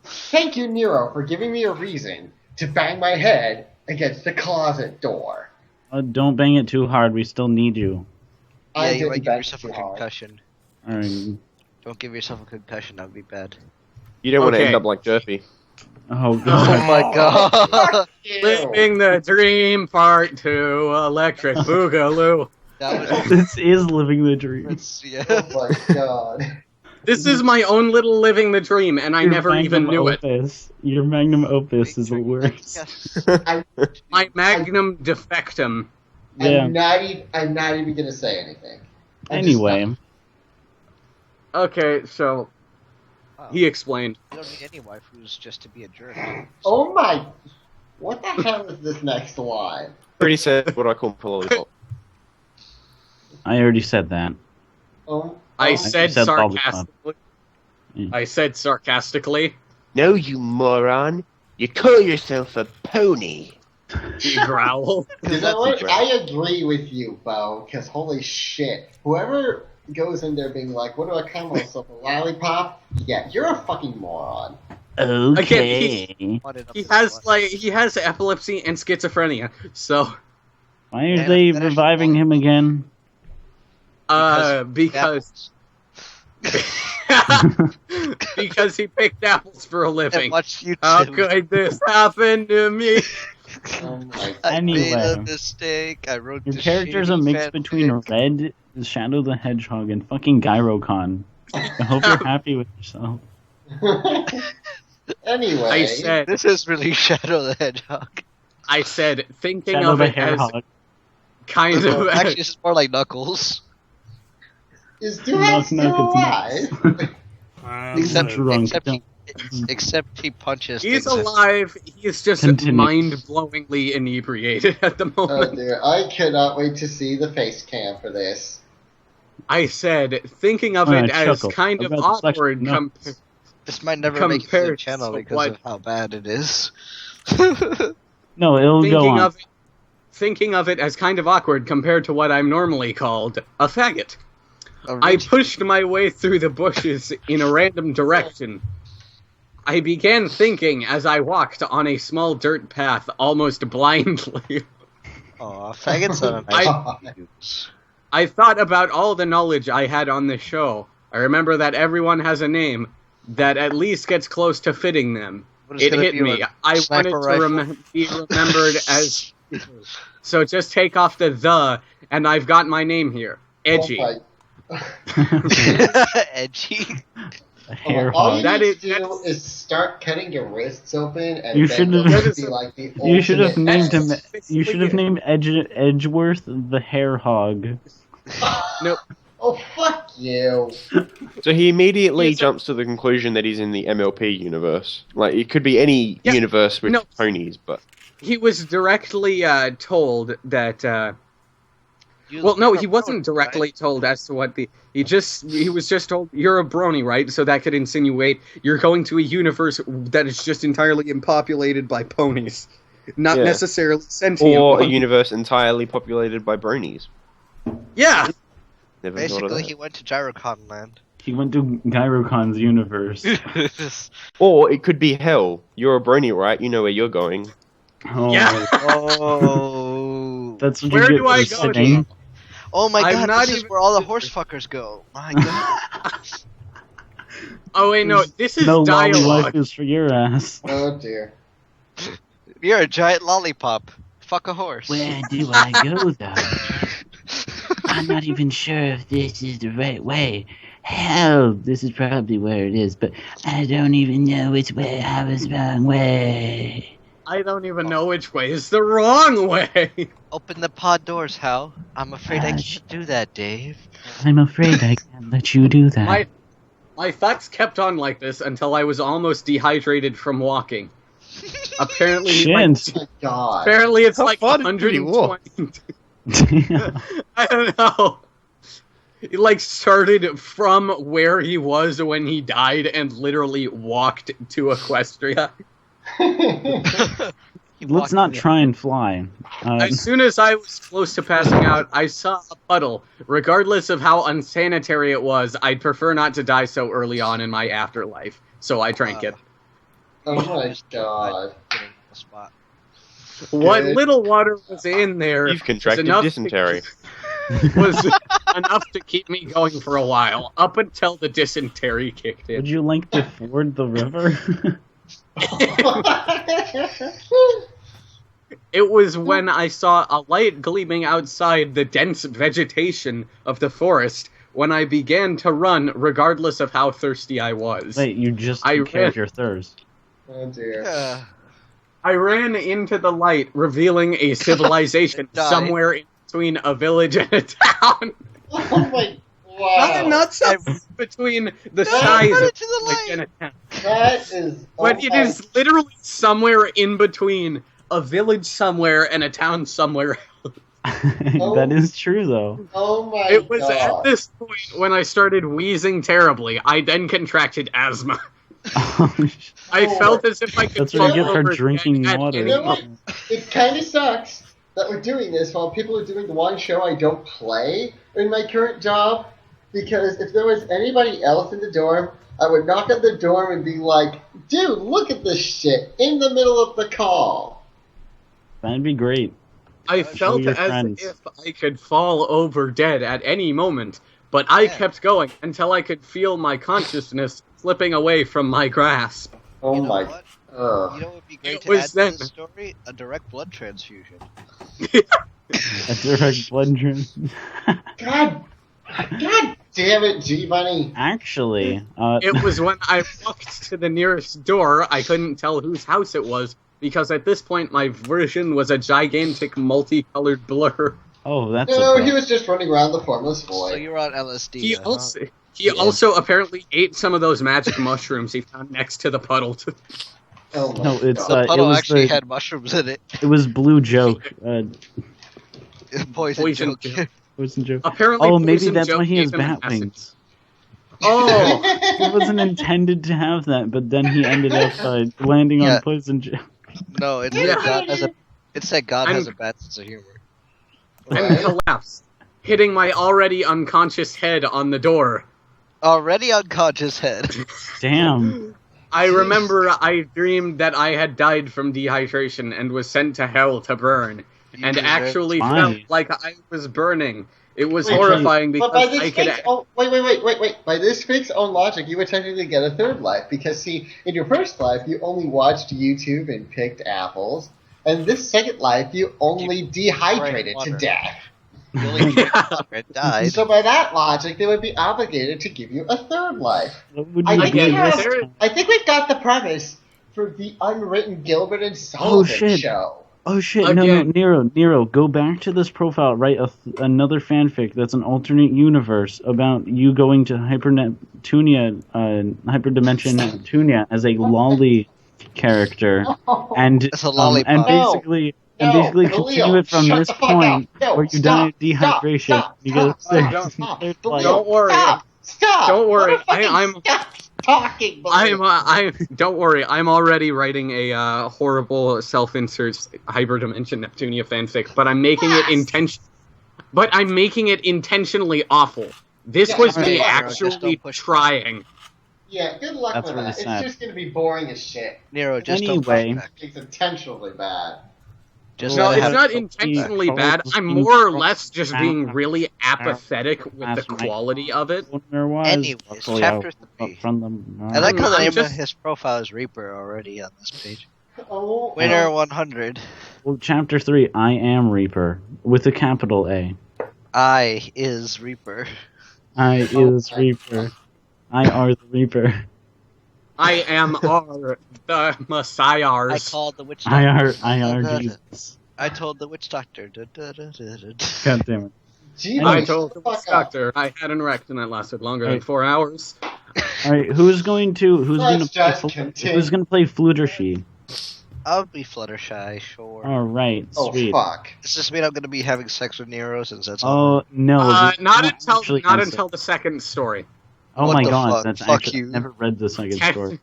Speaker 2: Thank you, Nero, for giving me a reason to bang my head against the closet door.
Speaker 1: Don't bang it too hard. We still need you.
Speaker 6: Yeah,
Speaker 2: I
Speaker 6: you
Speaker 2: didn't
Speaker 6: might give
Speaker 2: bang
Speaker 6: yourself a
Speaker 2: too hard.
Speaker 6: concussion.
Speaker 1: All right.
Speaker 6: Don't give yourself a concussion, that would be bad.
Speaker 5: You don't want to
Speaker 4: Okay.
Speaker 5: end up like Jerpy.
Speaker 1: Oh
Speaker 6: Oh
Speaker 1: god.
Speaker 6: my god.
Speaker 4: Living the Dream Part 2, Electric Boogaloo.
Speaker 6: That was
Speaker 1: This is living the dream.
Speaker 6: yeah.
Speaker 2: Oh my god.
Speaker 4: This is my own little living the dream, and I
Speaker 1: Your
Speaker 4: never even
Speaker 1: magnum
Speaker 4: knew it.
Speaker 1: opus. Your magnum opus is the worst.
Speaker 6: Yes.
Speaker 4: My magnum defectum.
Speaker 1: Yeah.
Speaker 2: I'm not even gonna say anything. I'm just
Speaker 1: Anyway,
Speaker 2: not.
Speaker 4: Okay, so
Speaker 6: Wow.
Speaker 4: he explained.
Speaker 6: You don't need any waifus just to be a jerk.
Speaker 2: Oh my! What the hell is this next line?
Speaker 5: Pretty said what I call lollipop.
Speaker 1: I already said that.
Speaker 2: Oh,
Speaker 4: I
Speaker 2: oh,
Speaker 4: said
Speaker 1: said lollipop.
Speaker 4: sarcastically.
Speaker 1: Yeah.
Speaker 4: I said sarcastically.
Speaker 5: No, you moron. You call yourself a pony.
Speaker 4: He growled.
Speaker 2: You know what? I agree with you, Bo. Because holy shit, whoever goes in there being like, "What do I call myself? A lollipop?" Yeah, you're a fucking moron.
Speaker 1: Okay.
Speaker 4: He has epilepsy and schizophrenia. So
Speaker 1: Why are
Speaker 6: Yeah,
Speaker 1: they
Speaker 6: that actually
Speaker 1: reviving him again?
Speaker 4: because because he picked apples for a
Speaker 6: And
Speaker 4: living.
Speaker 6: watch YouTube.
Speaker 4: How could this happen to me?
Speaker 2: Oh my!
Speaker 6: I made a
Speaker 1: Anyway.
Speaker 6: mistake. I wrote
Speaker 1: Your
Speaker 6: this
Speaker 1: character's a
Speaker 6: shitty
Speaker 1: mix
Speaker 6: fanfic.
Speaker 1: between Red, Shadow the Hedgehog, and fucking Gyrocon. I hope you're happy with yourself.
Speaker 2: Anyway,
Speaker 4: I said
Speaker 6: This is really Shadow the Hedgehog.
Speaker 4: thinking
Speaker 1: Shadow
Speaker 4: of
Speaker 1: the
Speaker 4: it as
Speaker 1: Hairhog.
Speaker 4: kind of
Speaker 6: Actually, this is more like Knuckles.
Speaker 2: is Duhad still alive?
Speaker 6: Except,
Speaker 1: drunk.
Speaker 6: except, he, except he punches
Speaker 4: he's
Speaker 6: things.
Speaker 4: alive. He's just
Speaker 1: Continue.
Speaker 4: mind-blowingly inebriated at the
Speaker 2: Oh
Speaker 4: moment.
Speaker 2: dear, I cannot wait to see the face cam for this.
Speaker 4: I said thinking of it as
Speaker 1: chuckle.
Speaker 4: kind of
Speaker 1: About the
Speaker 4: awkward.
Speaker 1: flexion nuts.
Speaker 6: This might never make it to the
Speaker 4: compared
Speaker 6: channel
Speaker 4: to
Speaker 6: because
Speaker 4: what-
Speaker 6: of how bad it is.
Speaker 1: No, it'll go
Speaker 4: Thinking
Speaker 1: on.
Speaker 4: thinking of it as kind of awkward compared to what I'm normally called a faggot. I pushed my way through the bushes in a random direction. I began thinking as I walked on a small dirt path almost blindly.
Speaker 6: Aw, faggots are a nice use.
Speaker 4: I thought about all the knowledge I had on the show. I remember that everyone has a name that at least gets close to fitting them.
Speaker 6: What is
Speaker 4: It
Speaker 6: gonna
Speaker 4: hit
Speaker 6: be
Speaker 4: me.
Speaker 6: a
Speaker 4: I wanted
Speaker 6: sniper
Speaker 4: to
Speaker 6: rifle?
Speaker 4: be remembered as... So just take off the, and I've got my name here. Edgy.
Speaker 2: Oh my-
Speaker 6: Edgy.
Speaker 1: A hair
Speaker 2: all
Speaker 1: hog.
Speaker 2: you
Speaker 4: That
Speaker 2: need
Speaker 4: is-
Speaker 2: to do is start cutting your wrists open, and
Speaker 1: You
Speaker 2: then
Speaker 1: should've-
Speaker 2: you'll just be like the
Speaker 1: You should have
Speaker 2: ultimate-
Speaker 1: named him.
Speaker 4: That's
Speaker 1: You should have named Edgeworth the Hair Hog.
Speaker 4: Nope.
Speaker 2: Oh fuck you!
Speaker 5: So he immediately
Speaker 4: He's a-
Speaker 5: jumps to the conclusion that he's in the MLP universe. Like, it could be any
Speaker 4: Yeah,
Speaker 5: universe with
Speaker 4: no.
Speaker 5: ponies, but...
Speaker 4: He was directly told that... Well, no, he wasn't directly told as to what the... He was just told, you're a brony, right? So that could insinuate you're going to a universe that is just entirely populated by ponies. Not
Speaker 5: Yeah.
Speaker 4: necessarily sentient
Speaker 5: Or a
Speaker 4: ones.
Speaker 5: universe entirely populated by bronies.
Speaker 4: Yeah!
Speaker 5: Never thought of
Speaker 6: Basically,
Speaker 5: that.
Speaker 6: he went to Gyrocon land.
Speaker 1: He went to Gyrocon's universe.
Speaker 5: Or it could be hell. You're a brony, right? You know where you're going.
Speaker 1: Oh,
Speaker 4: Yeah.
Speaker 6: Oh.
Speaker 1: that's what
Speaker 4: Where
Speaker 1: you get
Speaker 4: do I
Speaker 1: for
Speaker 4: go
Speaker 1: sitting.
Speaker 6: Oh my
Speaker 4: I'm
Speaker 6: god,
Speaker 4: not
Speaker 6: this is
Speaker 4: even-
Speaker 6: where all the horse fuckers go. My god.
Speaker 4: Oh, wait, no, this is
Speaker 1: No lolly
Speaker 4: dialogue.
Speaker 1: life is for your ass.
Speaker 2: Oh dear.
Speaker 6: You're a giant lollipop. Fuck a horse.
Speaker 7: Where do I go, though? I'm not even sure if this is the right way. Hell, this is probably where it is, but I don't even know which way I was wrong way.
Speaker 4: I don't even know which way is the wrong way.
Speaker 6: Open the pod doors, Hal. I'm afraid I
Speaker 7: Gosh.
Speaker 6: can't do that, Dave.
Speaker 7: I'm afraid I can't let you do that.
Speaker 4: My thoughts kept on like this until I was almost dehydrated from walking. Apparently,
Speaker 1: Shit.
Speaker 2: Oh my god.
Speaker 4: apparently it's
Speaker 5: How
Speaker 4: like
Speaker 5: far did he walk?
Speaker 4: 120. I don't know. He like started from where he was when he died and literally walked to Equestria.
Speaker 1: Let's not try and fly.
Speaker 4: As soon as I was close to passing out, I saw a puddle. Regardless of how unsanitary it was, I'd prefer not to die so early on in my afterlife. So I drank it.
Speaker 2: Oh my god.
Speaker 6: A spot.
Speaker 4: What
Speaker 2: Good.
Speaker 4: little water was in there
Speaker 5: You've contracted
Speaker 4: enough to-
Speaker 5: dysentery.
Speaker 4: was enough to keep me going for a while, up until the dysentery kicked
Speaker 1: Would
Speaker 4: in.
Speaker 1: you like to ford the river?
Speaker 4: It was when I saw a light gleaming outside the dense vegetation of the forest when I began to run, regardless of how thirsty I was.
Speaker 1: Wait, you just
Speaker 4: I
Speaker 1: took care of
Speaker 4: ran-
Speaker 1: your thirst.
Speaker 2: Oh dear.
Speaker 6: Yeah.
Speaker 4: I ran into the light, revealing a civilization
Speaker 6: Died.
Speaker 4: somewhere in between a village and a town.
Speaker 2: Oh my, wow.
Speaker 4: Not somewhere between the
Speaker 6: Don't
Speaker 4: size
Speaker 6: run
Speaker 4: of
Speaker 6: into the
Speaker 4: a village
Speaker 6: light.
Speaker 4: and a town.
Speaker 2: That is.
Speaker 4: But it is literally somewhere in between a village somewhere and a town somewhere.
Speaker 1: That is true, though.
Speaker 2: Oh my
Speaker 4: It was
Speaker 2: god.
Speaker 4: at this point when I started wheezing terribly. I then contracted asthma. I felt as if I could
Speaker 1: That's what you
Speaker 4: fall
Speaker 1: get for
Speaker 4: over
Speaker 1: drinking
Speaker 4: at
Speaker 1: water.
Speaker 2: You
Speaker 4: any
Speaker 2: know what?
Speaker 4: moment.
Speaker 2: It kind of sucks that we're doing this while people are doing the one show I don't play in my current job, because if there was anybody else in the dorm, I would knock on the dorm and be like, dude, look at this shit in the middle of the call.
Speaker 1: That'd be great.
Speaker 4: I felt
Speaker 1: your
Speaker 4: as
Speaker 1: friends.
Speaker 4: if I could fall over dead at any moment, but I kept going until I could feel my consciousness slipping away from my grasp.
Speaker 2: Oh
Speaker 6: You know
Speaker 2: my.
Speaker 6: what?
Speaker 2: Ugh.
Speaker 6: You know what would be great
Speaker 4: It
Speaker 6: to
Speaker 4: was
Speaker 6: add to
Speaker 4: then.
Speaker 6: this story? A direct blood transfusion.
Speaker 1: A direct blood transfusion.
Speaker 2: God damn it, G-Bunny.
Speaker 1: Actually,
Speaker 4: It was when I walked to the nearest door, I couldn't tell whose house it was, because at this point my version was a gigantic multicolored blur.
Speaker 1: oh, that's
Speaker 2: No,
Speaker 1: a
Speaker 2: he was just running around the formless
Speaker 6: So
Speaker 2: void.
Speaker 6: you're on LSD.
Speaker 4: He
Speaker 6: now, huh?
Speaker 4: also apparently ate some of those magic mushrooms he found next to the puddle.
Speaker 2: Oh my
Speaker 1: No, it's
Speaker 2: god.
Speaker 1: it
Speaker 6: Puddle
Speaker 1: was
Speaker 6: actually
Speaker 1: the,
Speaker 6: had mushrooms in it.
Speaker 1: it was blue joke.
Speaker 6: Poison,
Speaker 4: Poison
Speaker 6: joke.
Speaker 4: joke.
Speaker 1: Poison joke.
Speaker 4: Apparently,
Speaker 1: Oh, maybe
Speaker 4: Poison
Speaker 1: that's
Speaker 4: Joe
Speaker 1: why he
Speaker 4: gave
Speaker 1: has
Speaker 4: him an
Speaker 1: bat
Speaker 4: acid.
Speaker 1: wings.
Speaker 4: Oh,
Speaker 1: It wasn't intended to have that, but then he ended up landing
Speaker 6: Yeah.
Speaker 1: on poison joke.
Speaker 6: No, it's
Speaker 4: Yeah.
Speaker 6: that God has a. It's that God has a
Speaker 4: I'm-
Speaker 6: bad sense of humor.
Speaker 4: and collapsed, hitting my already unconscious head on the door.
Speaker 6: Already unconscious head.
Speaker 1: Damn.
Speaker 4: I remember I dreamed that I had died from dehydration and was sent to hell to burn,
Speaker 6: You
Speaker 4: and
Speaker 6: deserve-
Speaker 4: actually
Speaker 1: Fine.
Speaker 4: felt like I was burning. It was
Speaker 2: Wait,
Speaker 4: horrifying
Speaker 2: But by
Speaker 4: because
Speaker 2: this
Speaker 4: I could.
Speaker 2: fixed wait. By this fixed own logic, you would technically get a third life, because see, in your first life, you only watched YouTube and picked apples, and this second life, you only dehydrated to
Speaker 6: water.
Speaker 2: death.
Speaker 6: The only people that died.
Speaker 2: So by that logic, they would be obligated to give you a third life.
Speaker 1: What would
Speaker 2: I
Speaker 1: you
Speaker 2: think
Speaker 1: be
Speaker 2: we
Speaker 1: this
Speaker 2: have-
Speaker 1: time?
Speaker 2: I think we've got the premise for the unwritten Gilbert and Sullivan
Speaker 1: shit.
Speaker 2: show.
Speaker 1: Oh shit!
Speaker 4: Again.
Speaker 1: No, Nero, go back to this profile. Write another fanfic that's an alternate universe about you going to Hyperdimension Neptunia as a lolly character, and
Speaker 6: It's a lollipop.
Speaker 1: and
Speaker 2: No.
Speaker 1: basically
Speaker 2: No,
Speaker 1: continue
Speaker 2: Khalil,
Speaker 1: it from
Speaker 2: shut
Speaker 1: this
Speaker 2: the fuck
Speaker 1: point
Speaker 2: up. No,
Speaker 1: where you
Speaker 2: stop,
Speaker 1: die of dehydration.
Speaker 2: Stop,
Speaker 1: you get
Speaker 2: stop,
Speaker 1: upstairs.
Speaker 2: stop.
Speaker 1: Third
Speaker 2: Khalil,
Speaker 1: life.
Speaker 4: Don't worry.
Speaker 2: Stop.
Speaker 4: Don't worry.
Speaker 2: Motherfucking
Speaker 4: I'm-
Speaker 2: stop talking. Khalil.
Speaker 4: Don't worry. I'm already writing a horrible self-insert hyperdimension Neptunia fanfic, but I'm making it I'm making it intentionally awful. This
Speaker 2: Yeah,
Speaker 4: was
Speaker 2: alright,
Speaker 4: me
Speaker 2: Nero,
Speaker 6: just
Speaker 4: actually
Speaker 6: don't push-
Speaker 4: trying.
Speaker 2: Yeah, good luck
Speaker 1: That's
Speaker 2: with
Speaker 1: really
Speaker 2: that.
Speaker 1: sad.
Speaker 2: It's just gonna be boring as shit.
Speaker 6: Nero, just
Speaker 1: Anyway.
Speaker 6: don't push back.
Speaker 2: It's intentionally bad.
Speaker 6: Just
Speaker 4: No,
Speaker 6: let it
Speaker 4: it's
Speaker 6: have-
Speaker 4: not intentionally bad. I'm more or less just being really apathetic with the quality of it.
Speaker 6: Anyways, chapter 3. I like how the
Speaker 4: I'm
Speaker 6: name
Speaker 4: just-
Speaker 6: of his profile is Reaper already on this page.
Speaker 2: Oh,
Speaker 6: Winner 100.
Speaker 1: Well, chapter 3, I am Reaper, with a capital A.
Speaker 6: I is Reaper.
Speaker 1: I is Reaper. I are the Reaper.
Speaker 4: I am the
Speaker 6: I
Speaker 4: messiahs.
Speaker 6: called the witch
Speaker 1: I
Speaker 6: doctor.
Speaker 1: are Jesus.
Speaker 6: I told the witch doctor. Da, da, da, da, da.
Speaker 1: God damn it.
Speaker 2: Gee,
Speaker 4: I
Speaker 2: shut
Speaker 4: told
Speaker 2: the
Speaker 4: the
Speaker 2: fuck up.
Speaker 4: doctor I had an erect and that lasted longer than
Speaker 1: Right.
Speaker 4: 4 hours.
Speaker 1: Alright, who's gonna
Speaker 2: just continue.
Speaker 1: who's gonna play Fluttershy?
Speaker 6: I'll be Fluttershy, sure.
Speaker 1: Alright,
Speaker 2: Oh
Speaker 1: sweet.
Speaker 2: fuck.
Speaker 6: Does this mean I'm going to be having sex with Nero since that's all?
Speaker 1: Oh no. this is
Speaker 4: Not
Speaker 1: actually
Speaker 4: until
Speaker 1: innocent.
Speaker 4: the second story.
Speaker 1: Oh
Speaker 6: What
Speaker 1: my
Speaker 6: the
Speaker 1: god,
Speaker 6: fuck?
Speaker 1: that's
Speaker 6: Fuck
Speaker 1: actually
Speaker 6: you.
Speaker 1: I've never read the second story.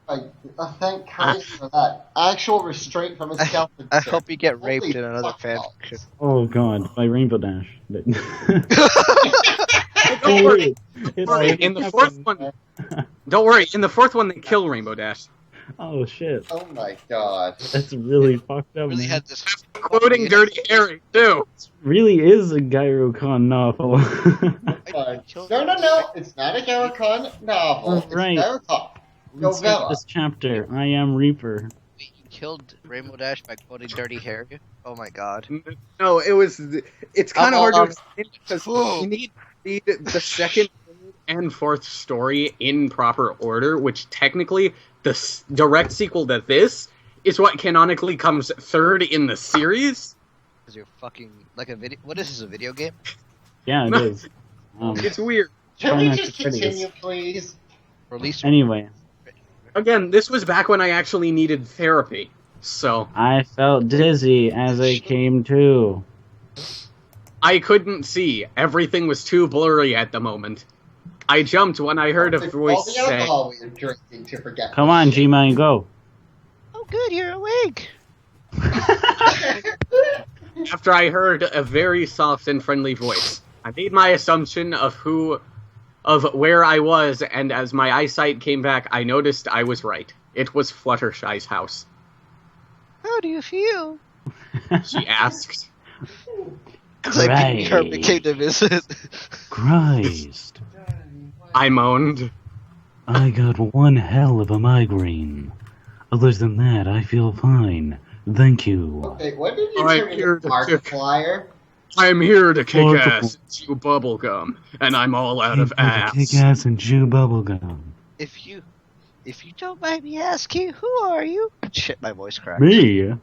Speaker 2: Thank Christ for that. Actual restraint from his self.
Speaker 6: I hope you get raped
Speaker 2: Holy
Speaker 6: in another
Speaker 2: fuck
Speaker 6: fanfiction.
Speaker 1: Oh god, by Rainbow Dash. But-
Speaker 4: Don't worry.
Speaker 1: It's
Speaker 4: Worry,
Speaker 1: like-
Speaker 4: in the fourth one, don't worry. In the fourth one, they kill Rainbow Dash.
Speaker 1: Oh shit,
Speaker 2: Oh my god.
Speaker 1: that's really fucked up.
Speaker 6: Really
Speaker 1: man.
Speaker 6: had this.
Speaker 4: Quoting Dirty Harry too.
Speaker 1: Really is a Gyro-Con novel.
Speaker 2: No. It's not a Garricon novel. It's
Speaker 1: Right.
Speaker 2: Garricon.
Speaker 1: Let's start
Speaker 2: Novella.
Speaker 1: this chapter. I am Reaper.
Speaker 6: Wait, you killed Rainbow Dash by quoting Dirty Harry? Oh my god.
Speaker 4: No, it's kind of hard to explain because
Speaker 6: Whoa.
Speaker 4: you need to read the second and fourth story in proper order, which technically the direct sequel to this is what canonically comes third in the series.
Speaker 6: Because you're fucking like a video. What is this, a video game?
Speaker 1: Yeah, it is.
Speaker 4: It's weird.
Speaker 2: Can
Speaker 1: Try
Speaker 2: we
Speaker 1: not
Speaker 2: just
Speaker 1: to prettiest.
Speaker 2: continue, please?
Speaker 6: Release.
Speaker 1: Anyway,
Speaker 4: Again, this was back when I actually needed therapy, so
Speaker 1: I felt dizzy as I came to.
Speaker 4: I couldn't see. Everything was too blurry at the moment. I jumped when I heard a
Speaker 2: All
Speaker 4: voice
Speaker 2: the
Speaker 4: say,
Speaker 2: alcohol we were drinking to forget.
Speaker 1: Come on, G-Man, go.
Speaker 6: Oh, good, you're awake.
Speaker 4: after I heard a very soft and friendly voice. I made my assumption of where I was, and as my eyesight came back, I noticed I was right. It was Fluttershy's house.
Speaker 6: How do you feel?
Speaker 4: She asked.
Speaker 6: It's like
Speaker 1: Christ.
Speaker 6: Kirby came to visit.
Speaker 1: Christ.
Speaker 4: I moaned.
Speaker 1: I got one hell of a migraine. Other than that, I feel fine. Thank you.
Speaker 2: Okay, when did you
Speaker 4: I'm
Speaker 2: turn
Speaker 4: here
Speaker 2: into
Speaker 4: to
Speaker 2: Markiplier?
Speaker 4: I'm here to kick
Speaker 1: Multiple.
Speaker 4: ass and chew bubblegum, and I'm all out of
Speaker 1: Kick
Speaker 4: ass.
Speaker 1: ass and chew bubblegum.
Speaker 6: If you don't mind me asking, who are you? Shit, my voice cracked.
Speaker 1: Me? I'm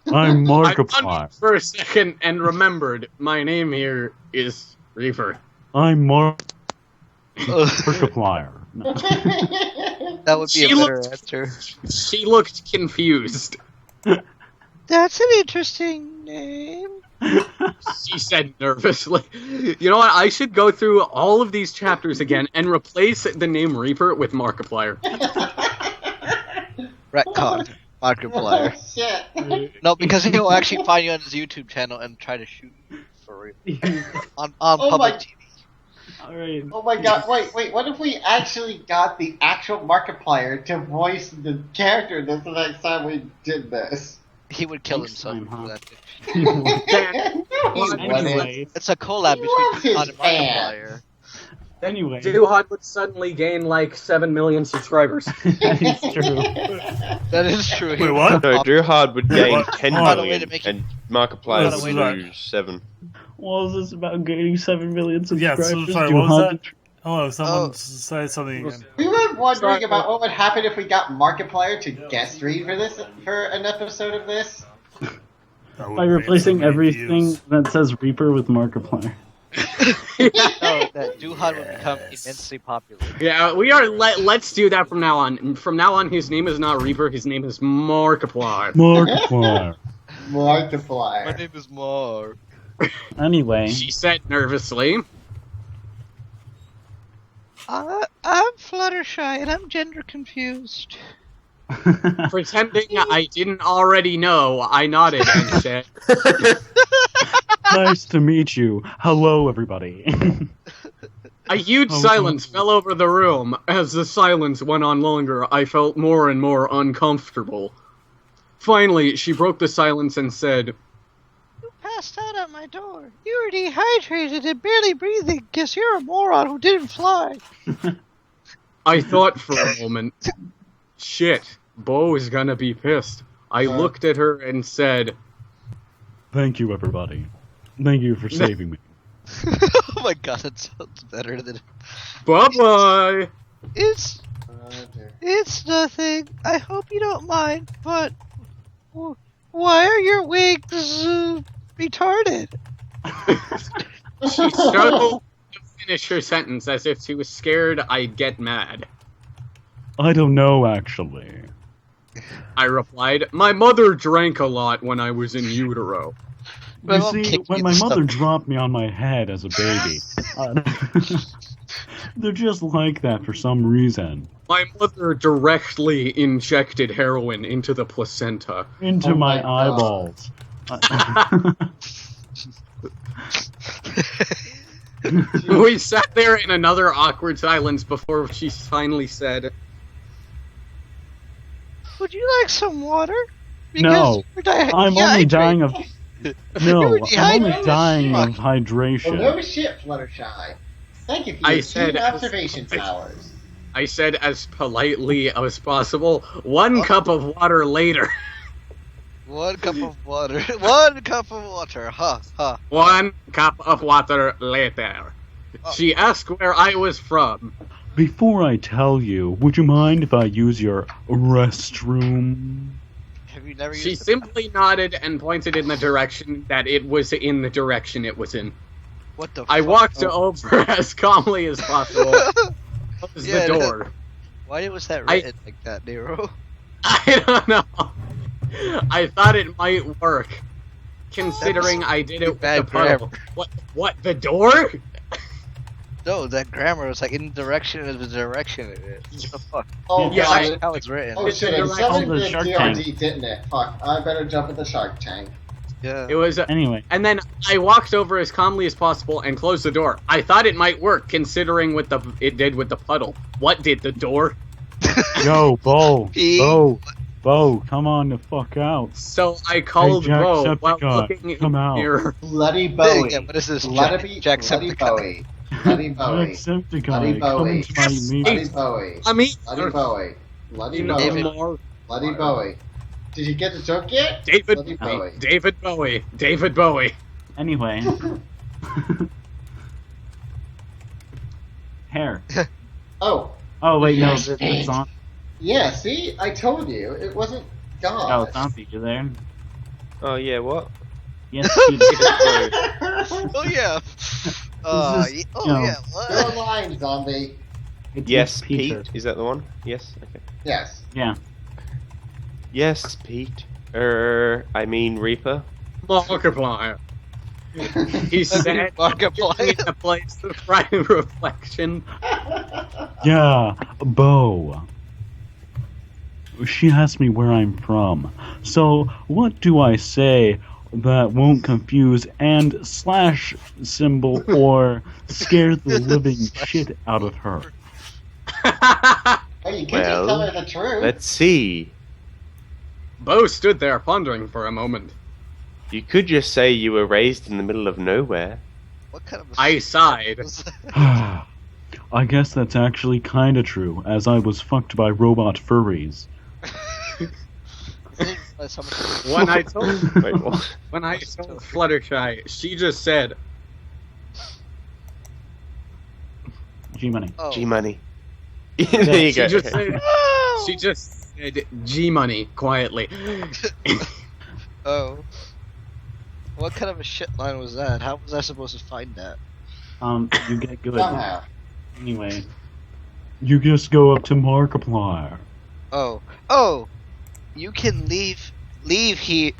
Speaker 4: I
Speaker 1: Markiplier.
Speaker 4: unmute for a second and remembered my name here is Reaper.
Speaker 1: I'm
Speaker 6: Ugh,
Speaker 1: Markiplier. No.
Speaker 6: that would be
Speaker 4: She
Speaker 6: a better
Speaker 4: looked-
Speaker 6: answer.
Speaker 4: She looked confused.
Speaker 6: That's an interesting name.
Speaker 4: She said nervously. You know what? I should go through all of these chapters again and replace the name Reaper with Markiplier.
Speaker 6: Retcon. Markiplier.
Speaker 2: Oh, shit.
Speaker 6: No, because he'll actually find you on his YouTube channel and try to shoot you for real. On
Speaker 2: Oh
Speaker 6: public
Speaker 2: my-
Speaker 6: TV.
Speaker 1: Alright.
Speaker 2: Oh my god, wait, what if we actually got the actual Markiplier to voice the character the next time we did this?
Speaker 6: He would kill
Speaker 1: Next
Speaker 6: himself.
Speaker 1: time, huh?
Speaker 6: for that.
Speaker 2: No, he wouldn't.
Speaker 1: Anyway,
Speaker 6: It's a collab
Speaker 2: He loves
Speaker 6: between Duhad
Speaker 2: his
Speaker 6: and Markiplier.
Speaker 1: anyway.
Speaker 4: Duhad would suddenly gain like 7 million subscribers.
Speaker 1: That is true.
Speaker 6: That is true.
Speaker 3: Wait, what?
Speaker 5: No, Duhad would gain
Speaker 3: What?
Speaker 5: 10
Speaker 3: Hold on,
Speaker 6: wait
Speaker 5: million,
Speaker 6: to make it-
Speaker 5: and Markiplier
Speaker 3: Hold on,
Speaker 5: would
Speaker 3: wait.
Speaker 5: lose 7.
Speaker 1: What was this about gaining 7 million
Speaker 3: Yeah,
Speaker 1: subscribers?
Speaker 3: so, sorry,
Speaker 1: Do
Speaker 3: what was
Speaker 1: Hunt-
Speaker 3: that? Hello, someone
Speaker 6: Oh.
Speaker 3: said something again.
Speaker 2: We were wondering
Speaker 4: Sorry.
Speaker 2: about what would happen if we got Markiplier to guest read for an episode of this.
Speaker 3: That would
Speaker 1: By
Speaker 3: make
Speaker 1: replacing
Speaker 3: so many
Speaker 1: everything
Speaker 3: views.
Speaker 1: that says Reaper with Markiplier.
Speaker 6: No, that Duhad would become immensely popular.
Speaker 4: Yeah, we are. Let's do that from now on. From now on, his name is not Reaper. His name is Markiplier.
Speaker 1: Markiplier.
Speaker 2: Markiplier.
Speaker 6: name is Mark.
Speaker 1: Anyway,
Speaker 4: She said nervously.
Speaker 6: I'm Fluttershy and I'm gender confused.
Speaker 4: Pretending I didn't already know, I nodded and said,
Speaker 1: nice to meet you. Hello, everybody.
Speaker 4: a huge
Speaker 1: Oh,
Speaker 4: silence
Speaker 1: no.
Speaker 4: fell over the room. As the silence went on longer, I felt more and more uncomfortable. Finally, she broke the silence and said,
Speaker 6: You passed out at my door. You were dehydrated and barely breathing. Guess you're a moron who didn't fly.
Speaker 4: I thought for a moment, shit, Bo is gonna be pissed. I looked at her and said,
Speaker 1: Thank you, everybody. Thank you for saving me.
Speaker 6: Oh my god, that sounds better than
Speaker 4: bye-bye.
Speaker 6: It's nothing. I hope you don't mind, but why are your wings retarded?
Speaker 4: She struggled to finish her sentence as if she was scared I'd get mad.
Speaker 1: I don't know, actually.
Speaker 4: I replied, my mother drank a lot when I was in utero.
Speaker 6: My
Speaker 1: You
Speaker 6: mom
Speaker 1: see,
Speaker 6: kicked me
Speaker 1: when
Speaker 6: in
Speaker 1: my
Speaker 6: the
Speaker 1: mother
Speaker 6: stomach.
Speaker 1: dropped me on my head as a baby, they're just like that for some reason.
Speaker 4: My mother directly injected heroin into the placenta.
Speaker 1: Into
Speaker 2: Oh
Speaker 1: my
Speaker 2: my God.
Speaker 1: eyeballs.
Speaker 4: We sat there in another awkward silence before she finally said,
Speaker 6: Would you like some water?
Speaker 1: No,
Speaker 6: you're
Speaker 1: I'm only dying of... No,
Speaker 6: were
Speaker 1: I'm only
Speaker 6: dehydrated.
Speaker 1: dying of
Speaker 2: Well,
Speaker 1: hydration.
Speaker 2: no shit, Fluttershy. Thank you for
Speaker 4: I
Speaker 2: your
Speaker 4: said-
Speaker 2: keen observation powers.
Speaker 4: I said as politely as possible, 1 cup of water later.
Speaker 6: 1 cup of water. 1 cup of water. Ha ha.
Speaker 4: 1 cup of water later. She asked where I was from.
Speaker 1: Before I tell you, would you mind if I use your restroom?
Speaker 6: Have you never
Speaker 4: She
Speaker 6: used
Speaker 4: simply nodded and pointed in the direction that it was in the direction it was in.
Speaker 6: What the
Speaker 4: I
Speaker 6: fuck?
Speaker 4: walked over as calmly as possible. Closed
Speaker 6: Yeah,
Speaker 4: the door.
Speaker 6: Why was that written like that, Nero?
Speaker 4: I don't know. I thought it might work, considering I did it with the
Speaker 6: bad
Speaker 4: puddle. What, the door?
Speaker 6: No, that grammar was like in the direction of the direction it is. What the fuck?
Speaker 2: Oh,
Speaker 4: Yeah,
Speaker 2: God.
Speaker 6: That's how it's written.
Speaker 2: Oh
Speaker 4: It's
Speaker 2: shit,
Speaker 4: the
Speaker 2: and
Speaker 4: direction
Speaker 2: someone
Speaker 1: of the
Speaker 2: did
Speaker 1: Shark
Speaker 2: DRD,
Speaker 1: Tank.
Speaker 2: didn't it? Fuck, I better jump at the Shark Tank.
Speaker 6: Yeah.
Speaker 4: It was,
Speaker 1: Anyway,
Speaker 4: and then I walked over as calmly as possible and closed the door. I thought it might work, considering what it did with the puddle. What did the door?
Speaker 1: yo, Bo,
Speaker 6: Pete.
Speaker 1: Bo, come on the fuck out.
Speaker 4: So I called Bo while
Speaker 1: Jacksepticeye,
Speaker 4: looking in
Speaker 1: come
Speaker 4: the
Speaker 1: out.
Speaker 4: mirror.
Speaker 2: Bloody Bowie.
Speaker 6: Yeah, what is this?
Speaker 2: Bloody
Speaker 6: Jacksepticeye.
Speaker 2: Bowie. Bloody Bowie.
Speaker 1: Jacksepticeye,
Speaker 2: Bloody
Speaker 1: come
Speaker 2: Bowie.
Speaker 1: into my
Speaker 2: Bloody
Speaker 1: meat.
Speaker 2: Bowie.
Speaker 4: I mean,
Speaker 2: Bloody Bowie. Bloody
Speaker 4: you know
Speaker 2: Bowie.
Speaker 4: more.
Speaker 2: Bloody Bowie. Did you get the joke yet?
Speaker 4: David
Speaker 2: Bloody
Speaker 4: Bowie.
Speaker 2: Bowie.
Speaker 4: David Bowie. David Bowie.
Speaker 1: Anyway. Hair.
Speaker 2: Oh,
Speaker 1: Oh, wait, no,
Speaker 2: Yes,
Speaker 1: it's on.
Speaker 2: yeah, see? I told you. It wasn't
Speaker 1: Oh,
Speaker 2: God.
Speaker 1: Zombie, you there?
Speaker 5: Oh yeah, what?
Speaker 1: Yes, you did.
Speaker 6: Oh yeah.
Speaker 1: This is,
Speaker 6: Oh
Speaker 1: you know,
Speaker 6: yeah.
Speaker 2: You're
Speaker 6: What?
Speaker 2: lying, zombie.
Speaker 5: Yes,
Speaker 1: Peter.
Speaker 5: Pete. Is that the one? Yes. Okay.
Speaker 2: Yes.
Speaker 1: Yeah.
Speaker 5: Yes, Pete. I mean Reaper.
Speaker 4: Markiplier. He said,
Speaker 6: Markiplier.
Speaker 4: in a place of prime reflection.
Speaker 1: Yeah, Bo. She asked me where I'm from. So, what do I say that won't confuse and slash symbol or scare the living shit out of her?
Speaker 2: Oh, you could just tell her the truth.
Speaker 5: Let's see.
Speaker 4: Bo stood there pondering for a moment.
Speaker 5: You could just say you were raised in the middle of nowhere.
Speaker 6: What kind of?
Speaker 4: I sighed.
Speaker 1: I guess that's actually kinda true, as I was fucked by robot furries.
Speaker 4: When I told
Speaker 5: Wait, what?
Speaker 4: when I told Fluttershy, she just said,
Speaker 1: G-Money.
Speaker 6: Oh.
Speaker 5: G-Money. There you
Speaker 4: she
Speaker 5: go.
Speaker 4: just said, she just said G-Money quietly.
Speaker 6: Oh. What kind of a shit line was that? How was I supposed to find that?
Speaker 1: You get good.
Speaker 2: Somehow.
Speaker 1: Anyway, you just go up to Markiplier.
Speaker 6: Oh. You can leave here.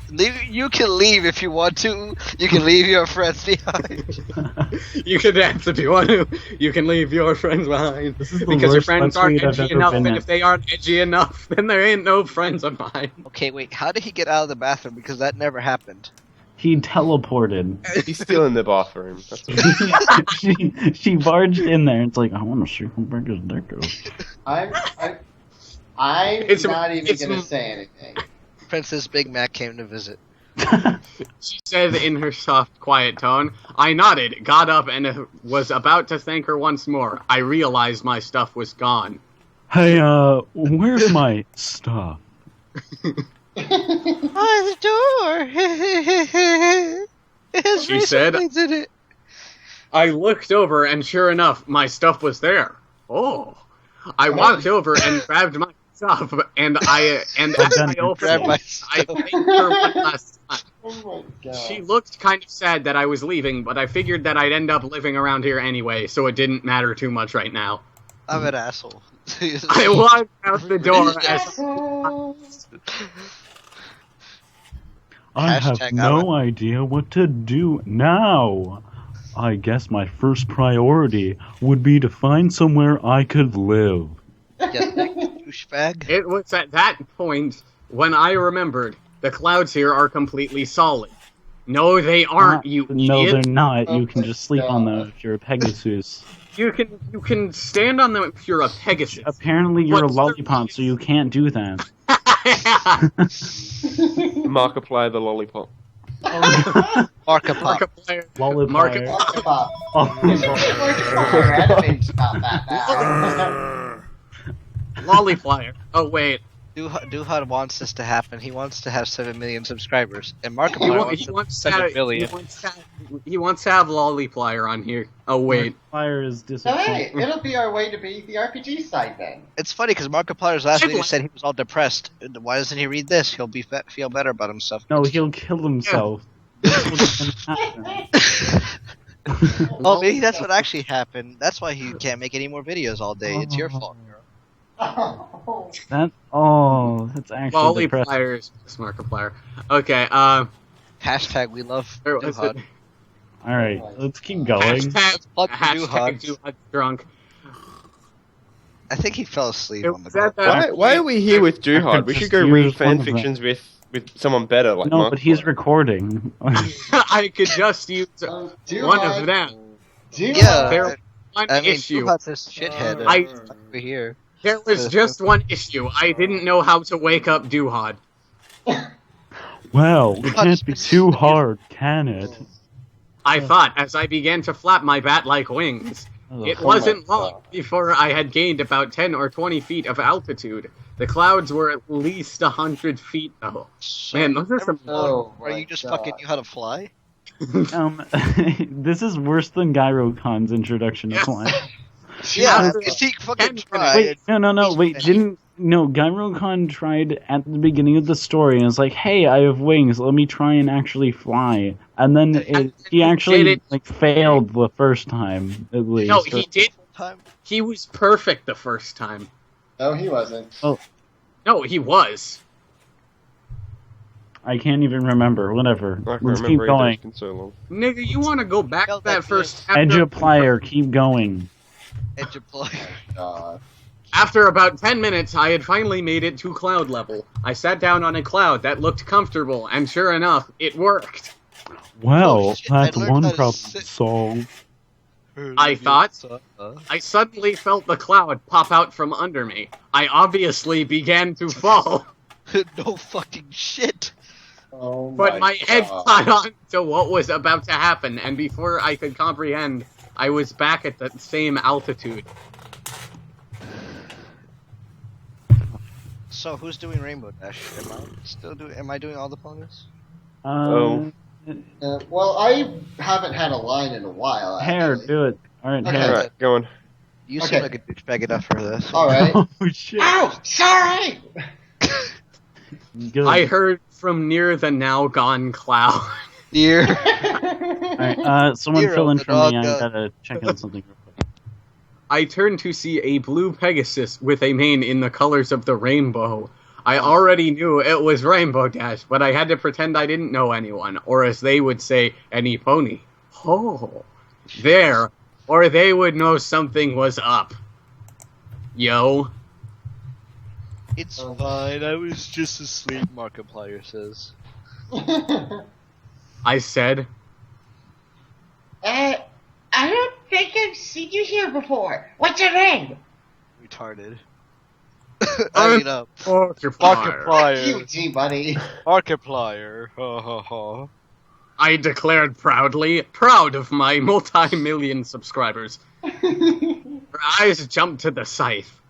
Speaker 6: You can leave if you want to. You can leave your friends behind.
Speaker 4: You can dance if you want to. You can leave your friends behind.
Speaker 1: This is the
Speaker 4: Because your
Speaker 1: worst
Speaker 4: friends
Speaker 1: Let's
Speaker 4: aren't
Speaker 1: Read I've
Speaker 4: edgy
Speaker 1: ever
Speaker 4: enough,
Speaker 1: been
Speaker 4: and
Speaker 1: at.
Speaker 4: if they aren't edgy enough, then there ain't no friends of mine.
Speaker 6: Okay, wait. How did he get out of the bathroom? Because that never happened.
Speaker 1: He teleported.
Speaker 5: He's still in the bathroom. That's what
Speaker 1: she barged in there. It's like, I want to see how big his dick is.
Speaker 2: I'm
Speaker 4: It's-
Speaker 2: not even
Speaker 4: it's-
Speaker 2: gonna say anything.
Speaker 6: Princess Big Mac came to visit.
Speaker 4: She said in her soft, quiet tone. I nodded, got up, and was about to thank her once more. I realized my stuff was gone.
Speaker 1: Hey, where's my stuff?
Speaker 6: Oh, the door! It's
Speaker 4: She said-
Speaker 6: recently did it.
Speaker 4: I looked over, and sure enough, my stuff was there. Oh. I walked over and grabbed my stuff, and as I opened
Speaker 6: Grab my
Speaker 4: it, I
Speaker 6: stuff.
Speaker 4: thanked her one last time.
Speaker 2: Oh my God.
Speaker 4: She looked kind of sad that I was leaving, but I figured that I'd end up living around here anyway, so it didn't matter too much right now.
Speaker 6: I'm an asshole.
Speaker 4: I walked out the door as
Speaker 1: I have
Speaker 6: Hashtag
Speaker 1: no idea what to do now. I guess my first priority would be to find somewhere I could live.
Speaker 6: Get that douchebag.
Speaker 4: it was at that point when I remembered the clouds here are completely solid. No, they aren't, you
Speaker 1: No,
Speaker 4: idiot.
Speaker 1: they're not.
Speaker 2: Oh
Speaker 1: You can
Speaker 2: my
Speaker 1: just sleep on them
Speaker 2: God.
Speaker 1: if you're a Pegasus.
Speaker 4: You can stand on them if you're a Pegasus.
Speaker 1: Apparently, you're a
Speaker 4: What's the
Speaker 1: lollipop, so you can't do that.
Speaker 5: Markiplier the lollipop.
Speaker 6: Markiplier.
Speaker 4: Markiplier.
Speaker 1: Lollipop.
Speaker 2: Markiplier.
Speaker 1: Oh,
Speaker 2: There's a Markiplier animated about that now.
Speaker 4: Lollyflyer. Oh wait,
Speaker 6: Duhad wants this to happen. He wants to have 7 million subscribers, and Markiplier
Speaker 4: he
Speaker 6: wants
Speaker 4: wants to
Speaker 6: 7
Speaker 4: have,
Speaker 6: billion.
Speaker 4: he wants to have Lollyflyer on here. Oh wait,
Speaker 1: Fire is
Speaker 2: So hey,
Speaker 1: disappointing.
Speaker 2: it'll be our way to beat the RPG side then.
Speaker 6: It's funny because Markiplier's last video
Speaker 4: Shit.
Speaker 6: said he was all depressed. Why doesn't he read this? He'll feel better about himself.
Speaker 1: No, he'll kill himself. This will happen.
Speaker 6: Oh, maybe that's what actually happened. That's why he can't make any more videos all day. It's your fault, girl.
Speaker 2: Oh.
Speaker 1: That's actually depressing.
Speaker 4: Lollyflyer is Markiplier. Okay,
Speaker 6: Hashtag we love
Speaker 4: where was
Speaker 6: Duhad.
Speaker 4: it?
Speaker 1: All right, let's keep going.
Speaker 6: Plug the
Speaker 4: Hashtag
Speaker 6: Duhad.
Speaker 4: Duhad drunk.
Speaker 6: I think he fell asleep
Speaker 4: It
Speaker 6: on the
Speaker 4: said
Speaker 6: boat.
Speaker 4: that-
Speaker 5: Why are we here with Duhad? We
Speaker 1: just
Speaker 5: should go
Speaker 1: use
Speaker 5: read
Speaker 1: one
Speaker 5: fan
Speaker 1: of them.
Speaker 5: fictions with someone better, like
Speaker 1: No,
Speaker 5: Mark.
Speaker 1: but he's recording.
Speaker 4: I could just use one of them.
Speaker 6: Yeah,
Speaker 4: There was one
Speaker 6: I mean,
Speaker 4: issue.
Speaker 6: Duhad's this shithead.
Speaker 4: I-
Speaker 6: over here.
Speaker 4: There was just one issue. I didn't know how to wake up Duhad.
Speaker 1: Well, it can't be too hard, can it?
Speaker 4: I thought as I began to flap my bat-like wings. It
Speaker 1: Ugh.
Speaker 4: wasn't long before I had gained about 10 or 20 feet of altitude. The clouds were at least 100 feet, though.
Speaker 6: So,
Speaker 4: Man, those are some...
Speaker 2: Oh,
Speaker 6: where
Speaker 2: my
Speaker 6: you just
Speaker 2: God.
Speaker 6: fucking knew how to fly?
Speaker 1: This is worse than Gyro-Khan's introduction to
Speaker 4: Yes.
Speaker 1: flying.
Speaker 6: Yeah,
Speaker 4: Yeah.
Speaker 6: he fucking
Speaker 4: Wait,
Speaker 6: tried.
Speaker 1: Wait, wait, Gyro-Khan tried at the beginning of the story and was like, hey, I have wings, let me try and actually fly. And then he actually failed the first time, at least.
Speaker 4: No, he did.
Speaker 6: Time.
Speaker 4: He was perfect the first time.
Speaker 2: No, he wasn't.
Speaker 4: No, he was.
Speaker 1: I can't even remember, whatever.
Speaker 5: I can
Speaker 1: Let's keep
Speaker 5: remember
Speaker 1: going.
Speaker 5: it's been so long.
Speaker 4: Nigga, you want to go back to
Speaker 6: Held
Speaker 4: that
Speaker 6: that
Speaker 4: first
Speaker 1: Eduplier, keep going.
Speaker 6: Edge of play.
Speaker 2: God.
Speaker 4: After about 10 minutes, I had finally made it to cloud level. I sat down on a cloud that looked comfortable, and sure enough, it worked.
Speaker 1: Well,
Speaker 6: Oh, shit, I
Speaker 1: that's
Speaker 6: learned
Speaker 1: one
Speaker 6: how to
Speaker 1: problem
Speaker 6: sit.
Speaker 1: solved.
Speaker 4: I thought. I suddenly felt the cloud pop out from under me. I obviously began to fall,
Speaker 6: No fucking shit.
Speaker 2: Oh
Speaker 4: but my head
Speaker 2: God.
Speaker 4: caught on to what was about to happen, and before I could comprehend, I was back at the same altitude.
Speaker 6: So who's doing Rainbow Dash? Am I doing all the bonus?
Speaker 2: Well, I haven't had a line in a while.
Speaker 1: Hair,
Speaker 2: actually.
Speaker 1: do it. Alright,
Speaker 2: Okay.
Speaker 1: hair.
Speaker 5: Alright, go on.
Speaker 6: You
Speaker 2: Okay.
Speaker 6: seem like a douchebag enough for this.
Speaker 2: All right.
Speaker 1: Oh, shit.
Speaker 2: Ow! Sorry.
Speaker 1: Good.
Speaker 4: I heard from near the now gone cloud.
Speaker 6: Dear.
Speaker 1: Alright, someone
Speaker 6: Hero,
Speaker 1: fill in
Speaker 6: the
Speaker 1: for me.
Speaker 6: dog
Speaker 1: I
Speaker 6: gun.
Speaker 1: gotta check on something real quick.
Speaker 4: I turned to see a blue Pegasus with a mane in the colors of the rainbow. I already knew it was Rainbow Dash, but I had to pretend I didn't know anyone, or as they would say, any pony. Oh, there. Or they would know something was up. Yo.
Speaker 6: It's fine. I was just asleep. Markiplier says.
Speaker 4: I said.
Speaker 2: I don't think I've seen you here before. What's your name?
Speaker 6: Retarded. I mean,
Speaker 4: Markiplier.
Speaker 2: You, G buddy.
Speaker 6: Markiplier. Ha ha ha.
Speaker 4: I declared proudly, proud of my multi-million subscribers. Her eyes jumped to the scythe.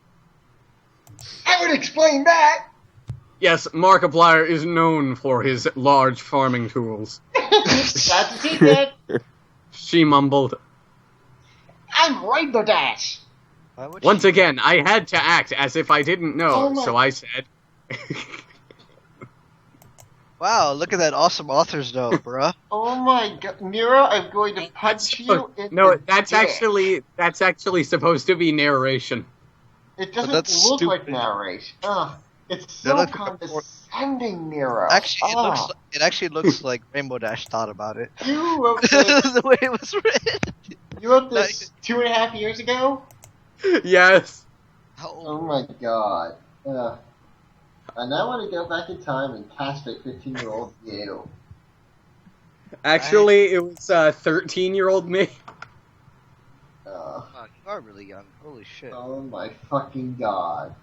Speaker 2: I would explain that.
Speaker 4: Yes, Markiplier is known for his large farming tools.
Speaker 2: That's a secret.
Speaker 4: She mumbled.
Speaker 2: I'm Rainbow Dash.
Speaker 6: Why would
Speaker 4: Once
Speaker 6: she-
Speaker 4: again, I had to act as if I didn't know,
Speaker 2: Oh my-
Speaker 4: so I said,
Speaker 6: Wow, look at that awesome author's note, bruh.
Speaker 2: Oh my God, Nero! I'm going to punch you in
Speaker 4: no,
Speaker 2: the
Speaker 4: that's
Speaker 2: dick.
Speaker 4: actually supposed to be narration.
Speaker 2: It doesn't
Speaker 6: that's
Speaker 2: look like
Speaker 6: stupid.
Speaker 2: narration. Ugh, it's
Speaker 6: That
Speaker 2: so
Speaker 6: looks like a
Speaker 2: condescending, Nero.
Speaker 6: Actually,
Speaker 2: Ugh.
Speaker 6: it actually looks like Rainbow Dash thought about it.
Speaker 2: You wrote this,
Speaker 6: The way it was written.
Speaker 2: you wrote this 2.5 years ago.
Speaker 4: Yes.
Speaker 6: How
Speaker 2: Oh
Speaker 6: old?
Speaker 2: my God. Ugh. And I want to go back in time and castrate 15-year-old you.
Speaker 4: Actually, it was 13-year-old me.
Speaker 6: Wow, you are really young. Holy shit.
Speaker 2: Oh my fucking God.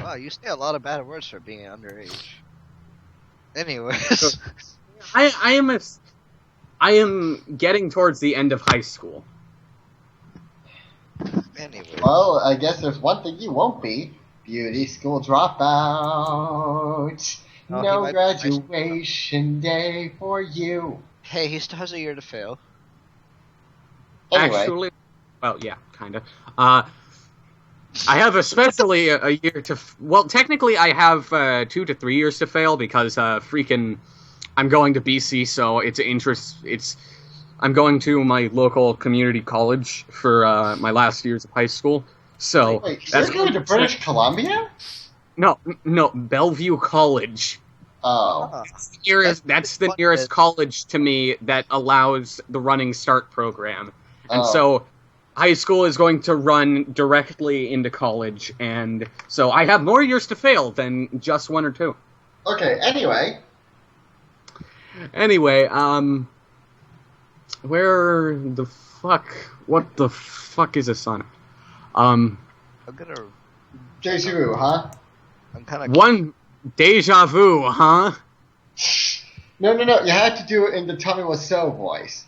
Speaker 6: Wow, you say a lot of bad words for being underage. Anyways.
Speaker 4: I am getting towards the end of high school.
Speaker 6: Anyway.
Speaker 2: Well, I guess there's one thing you won't be. Beauty school dropout.
Speaker 6: Oh, he
Speaker 2: No
Speaker 6: might be
Speaker 2: graduation day for you.
Speaker 6: Hey, he still has a year to fail.
Speaker 2: Anyway,
Speaker 4: Actually, well, yeah, kind of. I have especially a year to. Well, technically, I have 2 to 3 years to fail because freaking, I'm going to BC, so it's interest. I'm going to my local community college for my last years of high school. So
Speaker 2: wait, you're going to British Columbia?
Speaker 4: no, Bellevue College.
Speaker 2: Oh.
Speaker 4: That's the nearest college to me that allows the running start program, and so high school is going to run directly into college, and so I have more years to fail than just 1 or 2.
Speaker 2: Okay, anyway.
Speaker 4: Anyway, where the fuck? What the fuck is this on?
Speaker 6: I'm gonna.
Speaker 2: Deja vu, huh?
Speaker 6: I'm kind of.
Speaker 4: One deja vu, huh?
Speaker 2: No, you have to do it in the Tell Me What's So voice.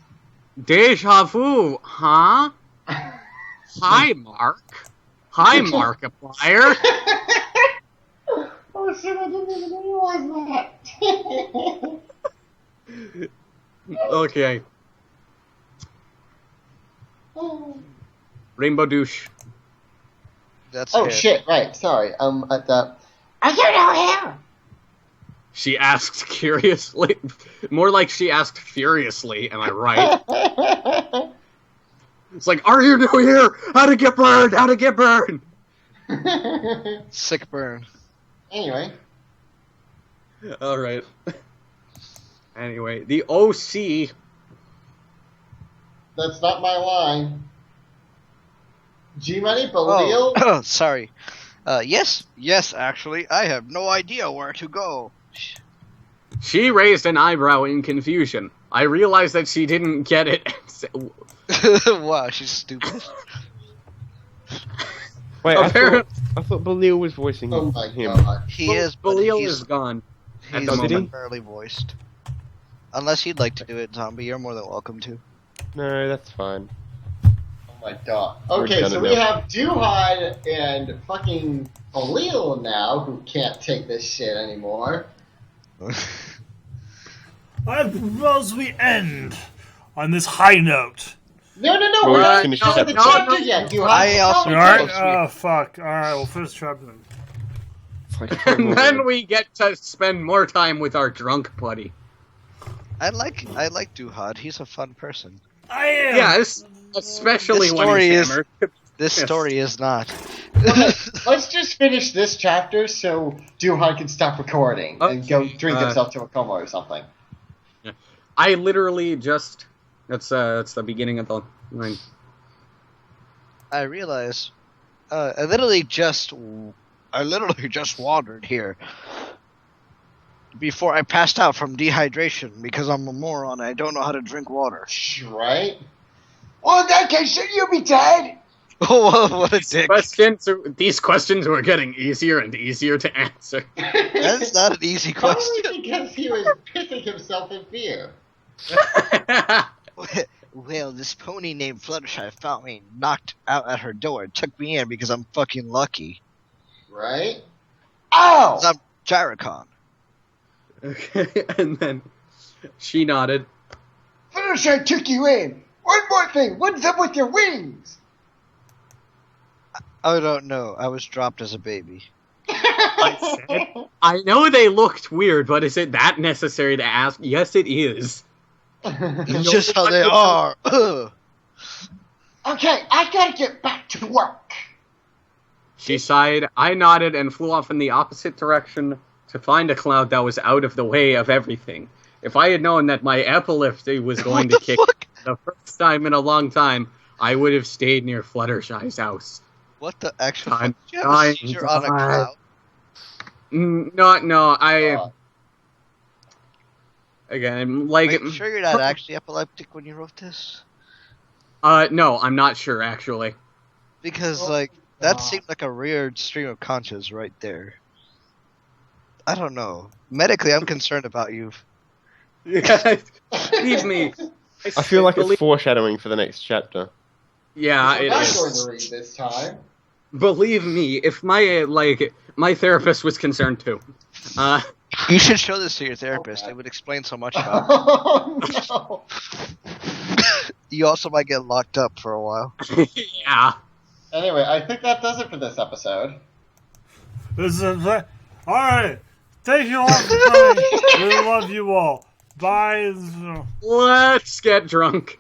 Speaker 4: Deja vu, huh? Hi, Mark. Hi, Markiplier.
Speaker 2: Oh shit, I didn't even realize that.
Speaker 4: Okay. Rainbow douche.
Speaker 6: That's
Speaker 2: Oh
Speaker 6: fair.
Speaker 2: shit, right, sorry. At the... Are you not here?
Speaker 4: She asked curiously. More like she asked furiously, am I right? It's like, are you new here? How to get burned? How to get burned?
Speaker 6: Sick burn.
Speaker 2: Anyway.
Speaker 4: Alright. Anyway, the OC.
Speaker 2: That's not my line. G-Money, Baleel?
Speaker 6: Oh, sorry. Yes, actually, I have no idea where to go.
Speaker 4: She raised an eyebrow in confusion. I realized that she didn't get it.
Speaker 6: Wow, she's stupid.
Speaker 5: Wait,
Speaker 4: Apparently-
Speaker 5: I thought Baleel was voicing
Speaker 2: Oh my
Speaker 5: him.
Speaker 2: god.
Speaker 6: He is, but
Speaker 4: Baleel
Speaker 6: he's,
Speaker 4: is gone. at
Speaker 6: he's
Speaker 4: the moment.
Speaker 6: temporarily voiced. Unless you'd like to do it, Zombie, you're more than welcome to.
Speaker 5: No, that's fine.
Speaker 2: Oh my god.
Speaker 5: We're
Speaker 2: Okay,
Speaker 5: done
Speaker 2: so
Speaker 5: now.
Speaker 2: we have Duhad and fucking Baleel now, who can't take this shit anymore.
Speaker 3: I propose we end on this high note.
Speaker 2: No,
Speaker 5: Well,
Speaker 2: we're
Speaker 5: we
Speaker 2: not
Speaker 5: finished
Speaker 2: done
Speaker 5: the
Speaker 2: with the
Speaker 5: chapter.
Speaker 2: chapter yet, Duhad.
Speaker 6: I also-
Speaker 2: No,
Speaker 3: Alright?
Speaker 6: close.
Speaker 3: Oh, fuck. Alright, well, first chapter then.
Speaker 5: It's like
Speaker 4: And then we get to spend more time with our drunk buddy.
Speaker 6: I like Duhad. He's a fun person.
Speaker 3: I am!
Speaker 4: Yes, especially
Speaker 6: This
Speaker 4: when
Speaker 6: story
Speaker 4: he's
Speaker 6: is-
Speaker 4: hammered.
Speaker 6: This
Speaker 4: Yes.
Speaker 6: story is not.
Speaker 2: Let's just finish this chapter so Duhad can stop recording and go
Speaker 4: Okay,
Speaker 2: drink himself to a coma or something.
Speaker 4: I literally just... That's the beginning of the line.
Speaker 6: I realize, I literally just wandered here before I passed out from dehydration because I'm a moron and I don't know how to drink water.
Speaker 2: Right? Well, in that case, shouldn't you be dead?
Speaker 6: Oh, what a dick!
Speaker 4: These questions were getting easier and easier to answer.
Speaker 6: That's not an easy question.
Speaker 2: Probably because he was pissing himself in fear.
Speaker 6: Well, this pony named Fluttershy found me knocked out at her door and took me in because I'm fucking lucky.
Speaker 2: Right? Ow!
Speaker 6: 'Cause I'm Gyricon.
Speaker 4: Okay, and then she nodded.
Speaker 2: Fluttershy took you in. One more thing. What's up with your wings?
Speaker 6: I don't know. I was dropped as a baby.
Speaker 4: I know they looked weird, but is it that necessary to ask? Yes, it is.
Speaker 6: It's just how they are. Ugh.
Speaker 2: Okay, I gotta get back to work.
Speaker 4: She sighed, I nodded, and flew off in the opposite direction to find a cloud that was out of the way of everything. If I had known that my epilepsy was going to
Speaker 6: What the
Speaker 4: kick
Speaker 6: fuck?
Speaker 4: the first time in a long time, I would have stayed near Fluttershy's house.
Speaker 6: What the actual
Speaker 4: Time-
Speaker 6: fuck? Did you have a
Speaker 4: time-
Speaker 6: seizure on a
Speaker 4: time.
Speaker 6: cloud?
Speaker 4: Again, like...
Speaker 6: Are you sure you're not actually epileptic when you wrote this?
Speaker 4: No, I'm not sure, actually.
Speaker 6: Because,
Speaker 2: Oh,
Speaker 6: like, that
Speaker 2: God.
Speaker 6: seemed like a weird stream of conscience right there. I don't know. Medically, I'm concerned about you.
Speaker 4: Leave me.
Speaker 5: I feel like
Speaker 4: believe-
Speaker 5: it's foreshadowing for the next chapter.
Speaker 4: Yeah,
Speaker 2: We're
Speaker 4: it
Speaker 2: not
Speaker 4: is.
Speaker 2: going to read this time.
Speaker 4: Believe me, if my therapist was concerned too.
Speaker 6: You should show this to your therapist. It would explain so much about
Speaker 2: Oh, no.
Speaker 6: it. You also might get locked up for a while.
Speaker 4: Yeah.
Speaker 2: Anyway, I think that does it for this episode.
Speaker 3: Alright. Thank you all for coming. We love you all. Bye.
Speaker 4: Let's get drunk.